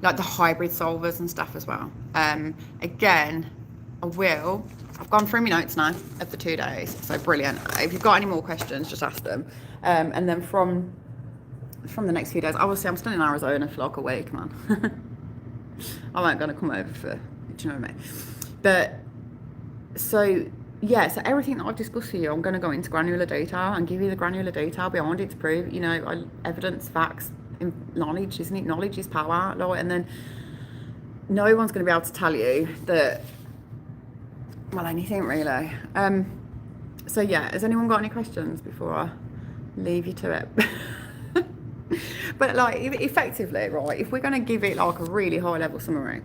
like the hybrid solvers and stuff as well. Again, I've gone through my notes now of the 2 days, so brilliant. If you've got any more questions, just ask them. And then from the next few days, obviously I'm still in Arizona for like a week, man. I ain't gonna come over for, do you know what I mean? But so yeah, so everything that I've discussed with you, I'm gonna go into granular detail and give you the granular detail behind it to prove, evidence, facts, knowledge, isn't it? Knowledge is power, like, and then no one's gonna be able to tell you that, well, anything really. So yeah, has anyone got any questions before I leave you to it? But like effectively, right, if we're going to give it like a really high level summary,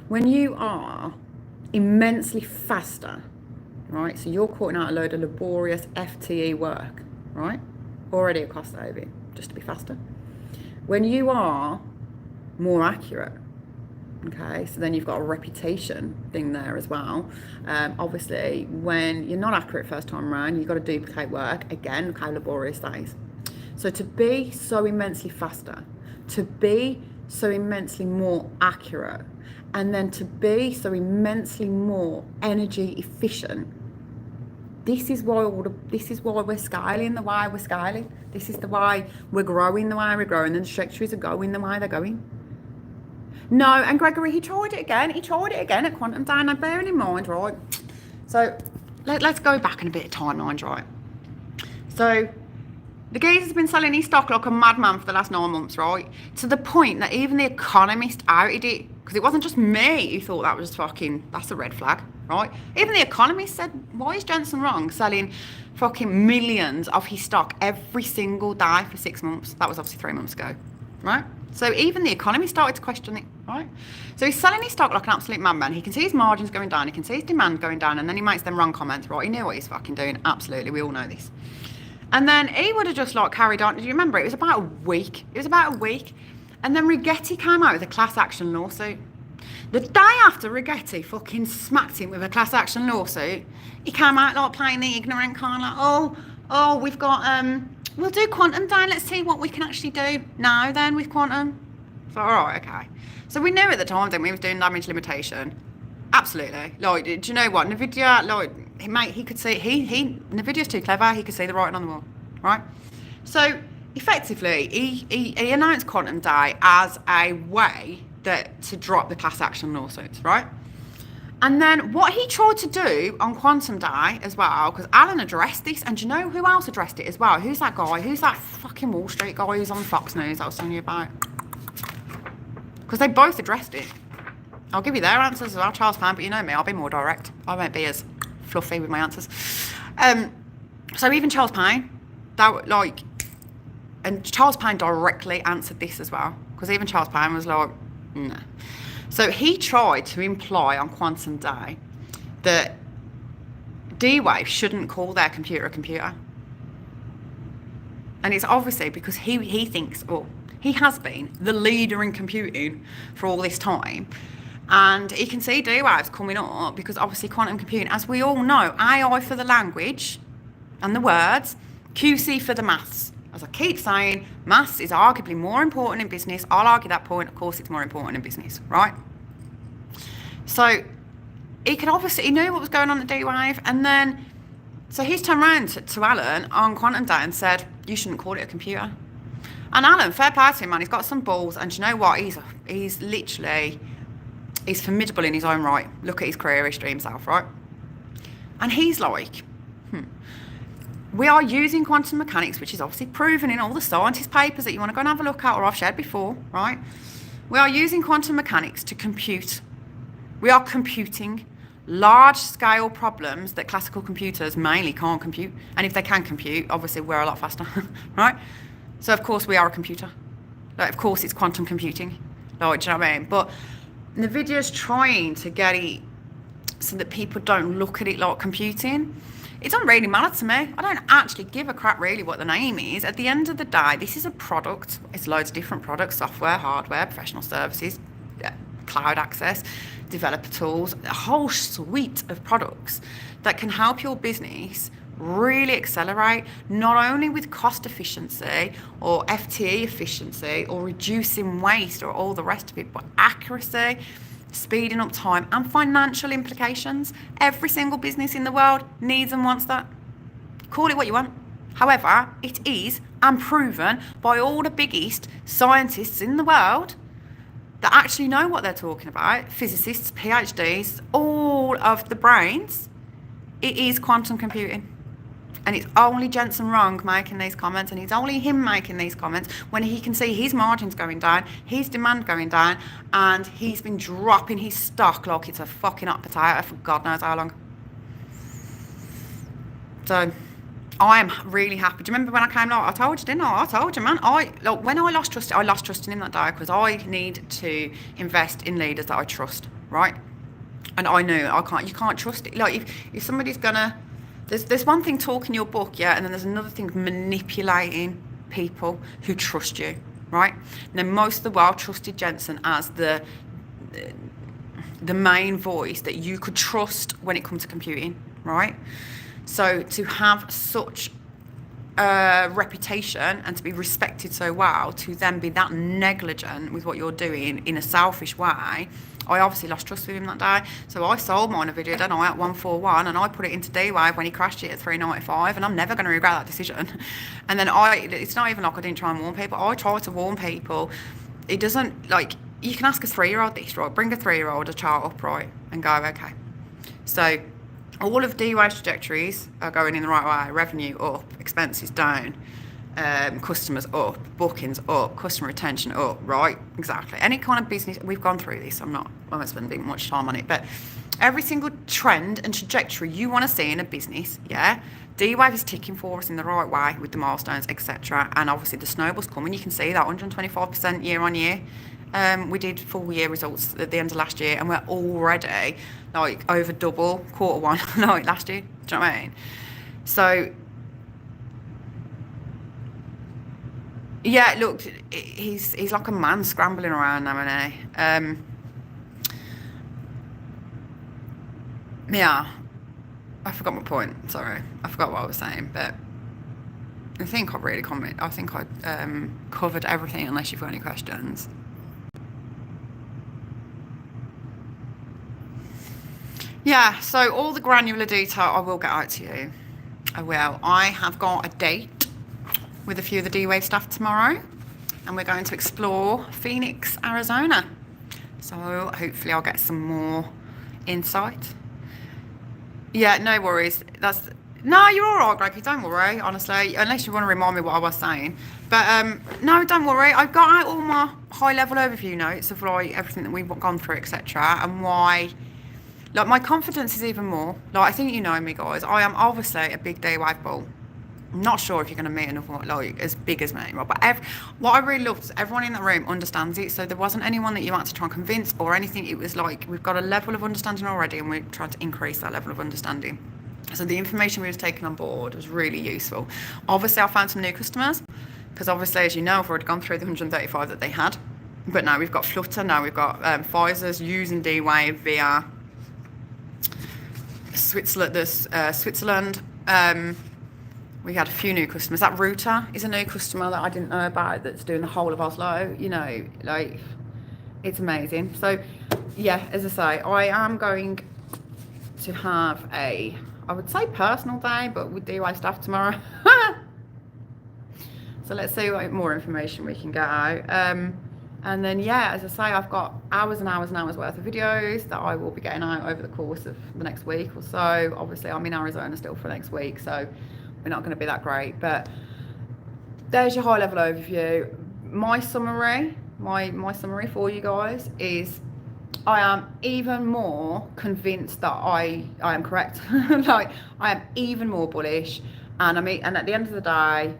when you are immensely faster, right, so you're cutting out a load of laborious FTE work, right, already a cost saving just to be faster. When you are more accurate, okay, so then you've got a reputation thing there as well. Obviously, when you're not accurate first time around, you've got to duplicate work. Again, look how laborious that is. So to be so immensely faster, to be so immensely more accurate, and then to be so immensely more energy efficient, this is why we're scaling the way we're scaling. This is the way we're growing the way we're growing, and the trajectories are going the way they're going. No, and Gregory, he tried it again at Quantum Day. Now, bearing in mind, right, so let's go back in a bit of timelines, right? So the geezer's been selling his stock like a madman for the last 9 months, right? To the point that even The Economist outed it, because it wasn't just me who thought that was that's a red flag, right? Even The Economist said, why is Jensen wrong selling fucking millions of his stock every single day for 6 months? That was obviously 3 months ago, right? So even The Economist started to question it, right? So he's selling his stock like an absolute madman. He can see his margins going down, he can see his demand going down, and then he makes them wrong comments, right? He knew what he's fucking doing, absolutely, we all know this. And then he would have just like carried on. Do you remember? It was about a week. And then Rigetti came out with a class action lawsuit. The day after Rigetti fucking smacked him with a class action lawsuit, he came out like playing the ignorant kind, like, oh, we've got, we'll do Quantum Day. Let's see what we can actually do now then with Quantum. So, all right, okay. So we knew at the time that we was doing damage limitation. Absolutely. Like, do you know what? NVIDIA, like, he could see, NVIDIA's too clever, he could see the writing on the wall, right? So, effectively, he announced Quantum Day as a way to drop the class action lawsuits, right? And then what he tried to do on Quantum Day as well, because Alan addressed this, and do you know who else addressed it as well? Who's that guy? Who's that fucking Wall Street guy who's on Fox News I was telling you about? Because they both addressed it. I'll give you their answers as well, Charles Payne, but you know me, I'll be more direct. I won't be as fluffy with my answers. So even Charles Payne, and Charles Payne directly answered this as well, because even Charles Payne was like, no. So he tried to imply on Quantum Day that D-Wave shouldn't call their computer a computer. And it's obviously because he thinks, well, he has been the leader in computing for all this time. And he can see D-Waves coming up because obviously quantum computing, as we all know, AI for the language and the words, QC for the maths. As I keep saying, maths is arguably more important in business. I'll argue that point. Of course, it's more important in business, right? So he knew what was going on at D-Wave. And then, so he's turned around to Alan on Quantum Day and said, you shouldn't call it a computer. And Alan, fair play to him, man. He's got some balls. And do you know what? He's formidable in his own right. Look at his career history himself, right? And he's like, we are using quantum mechanics, which is obviously proven in all the scientist papers that you want to go and have a look at, or I've shared before, right? We are using quantum mechanics to compute. We are computing large-scale problems that classical computers mainly can't compute. And if they can compute, obviously we're a lot faster, right? So, of course, we are a computer. Like, of course, it's quantum computing. Like, do you know what I mean? But NVIDIA's trying to get it so that people don't look at it like computing. It doesn't really matter to me. I don't actually give a crap really what the name is. At the end of the day, this is a product. It's loads of different products, software, hardware, professional services, cloud access, developer tools, a whole suite of products that can help your business really accelerate, not only with cost efficiency or FTE efficiency or reducing waste or all the rest of it, but accuracy, speeding up time and financial implications. Every single business in the world needs and wants that. Call it what you want. However, it is and proven by all the biggest scientists in the world that actually know what they're talking about, physicists, PhDs, all of the brains, it is quantum computing. And it's only Jensen Wrong making these comments, and it's only him making these comments when he can see his margins going down, his demand going down, and he's been dropping his stock like it's a fucking hot potato for God knows how long. So I am really happy. Do you remember when I came live? I told you, didn't I? I told you, man. When I lost trust in him that day because I need to invest in leaders that I trust, right? And I knew you can't trust it. Like if somebody's gonna, there's one thing talking your book, yeah, and then there's another thing manipulating people who trust you, right? Now most of the world trusted Jensen as the main voice that you could trust when it comes to computing, right? So to have such a reputation and to be respected so well, to then be that negligent with what you're doing in a selfish way, I obviously lost trust with him that day. So I sold mine a video, didn't I, at 141, and I put it into D-Wave when he crashed it at 395, and I'm never going to regret that decision. And then it's not even like I didn't try and warn people. I try to warn people. It doesn't, like, you can ask a 3-year-old this, right? Bring a 3-year-old a chart up, right? And go, okay. So all of D-Wave's trajectories are going in the right way. Revenue up, expenses down, customers up, bookings up, customer retention up, right? Exactly. Any kind of business, we've gone through this. I'm not spending much time on it, but every single trend and trajectory you want to see in a business, yeah, D-Wave is ticking for us in the right way with the milestones, etc. And obviously the snowball's coming. You can see that 125% year on year. We did full year results at the end of last year, and we're already like over double Q1 like last year. Do you know what I mean? So yeah, look, he's like a man scrambling around now, isn't he? Yeah, I forgot my point. Sorry, I forgot what I was saying, but I think I've really I think I covered everything unless you've got any questions. Yeah, so all the granular detail I will get out to you. I will. I have got a date with a few of the D-Wave staff tomorrow, and we're going to explore Phoenix, Arizona. So hopefully I'll get some more insight. Yeah, no worries. No, you're all right, Greggy. Don't worry, honestly, unless you want to remind me what I was saying. But no, don't worry. I've got out all my high-level overview notes of like everything that we've gone through, etc., and why. Like, my confidence is even more. Like, I think you know me, guys. I am obviously a big D-Wave bull. I'm not sure if you're going to meet another one like as big as me, right? But what I really loved is everyone in that room understands it. So there wasn't anyone that you had to try and convince or anything. It was like we've got a level of understanding already, and we're trying to increase that level of understanding. So the information we was taking on board was really useful. Obviously, I found some new customers because obviously, as you know, I've already gone through the 135 that they had. But now we've got Flutter. Now we've got Pfizer's using D-Wave via Switzerland. We had a few new customers. That Router is a new customer that I didn't know about that's doing the whole of Oslo. You know, like, it's amazing. So, yeah, as I say, I am going to have I would say personal day, but with D-Wave staff tomorrow. So let's see what more information we can get out. And then, yeah, as I say, I've got hours and hours and hours worth of videos that I will be getting out over the course of the next week or so. Obviously, I'm in Arizona still for next week, so we're not going to be that great. But there's your high-level overview. My summary for you guys is I am even more convinced that I am correct. Like, I am even more bullish. And at the end of the day,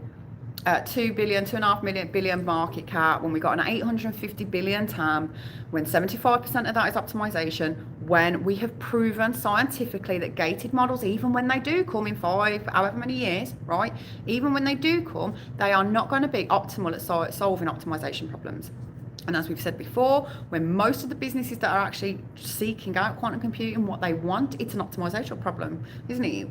2.5 billion market cap, when we got an 850 billion TAM, when 75% of that is optimization, when we have proven scientifically that gated models, even when they do come in however many years, right? Even when they do come, they are not going to be optimal at solving optimization problems. And as we've said before, when most of the businesses that are actually seeking out quantum computing, what they want, it's an optimization problem, isn't it?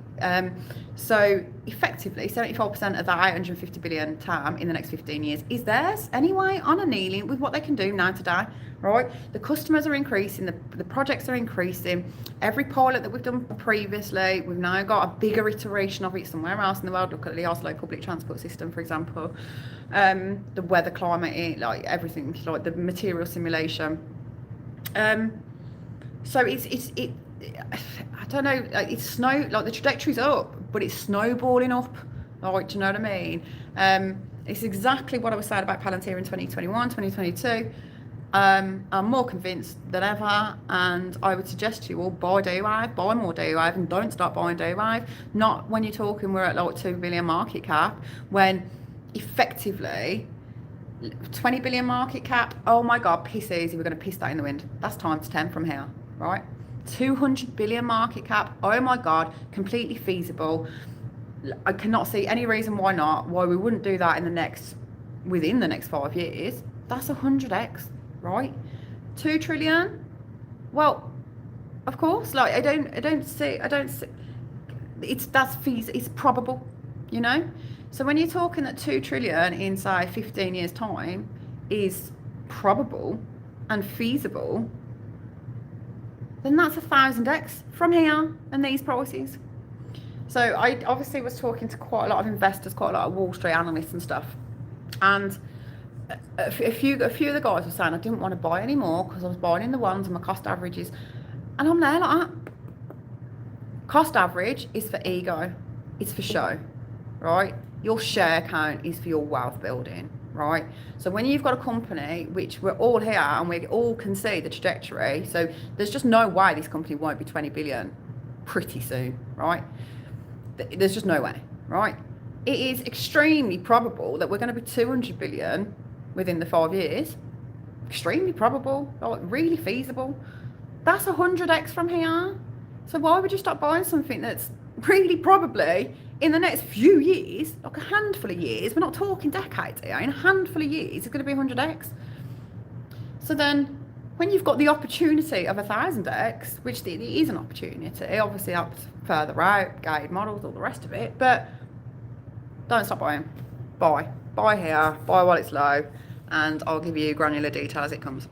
So effectively, 74% of that 850 billion TAM in the next 15 years is theirs anyway, on annealing with what they can do now today, right? The customers are increasing, the projects are increasing. Every pilot that we've done previously, we've now got a bigger iteration of it somewhere else in the world. Look at the Oslo public transport system, for example. The weather, climate, like everything, like the material simulation. So it I don't know, like like the trajectory's up, but it's snowballing up. Like, do you know what I mean? It's exactly what I was saying about Palantir in 2021, 2022. I'm more convinced than ever, and I would suggest to you all buy D-Wave, buy more D-Wave, and don't stop buying D-Wave. Not when you're talking we're at like 2 billion market cap, when effectively 20 billion market cap, oh my God, piss easy, we're going to piss that in the wind. That's times 10 from here, right? 200 billion market cap, oh my God, completely feasible. I cannot see any reason why not, why we wouldn't do that within the next 5 years. That's 100x, right? 2 trillion, well, of course, like I don't see, it's probable, you know? So when you're talking that 2 trillion in say 15 years time is probable and feasible, then that's 1,000x from here and these prices. So I obviously was talking to quite a lot of investors, quite a lot of Wall Street analysts and stuff, and a few of the guys were saying I didn't want to buy anymore because I was buying in the ones and my cost averages, and I'm there like that. Cost average is for ego, it's for show, right? Your share count is for your wealth building, right? So when you've got a company, which we're all here and we all can see the trajectory, so there's just no way this company won't be 20 billion pretty soon, right? There's just no way, right? It is extremely probable that we're going to be 200 billion within the 5 years. Extremely probable, like really feasible. That's 100x from here. So why would you stop buying something that's really probably in the next few years, like a handful of years, we're not talking decades here, in a handful of years, it's going to be 100x. So then when you've got the opportunity of 1,000x, which it is an opportunity, obviously up further out, gated models, all the rest of it, but don't stop buying. Buy here, buy while it's low, and I'll give you granular detail as it comes.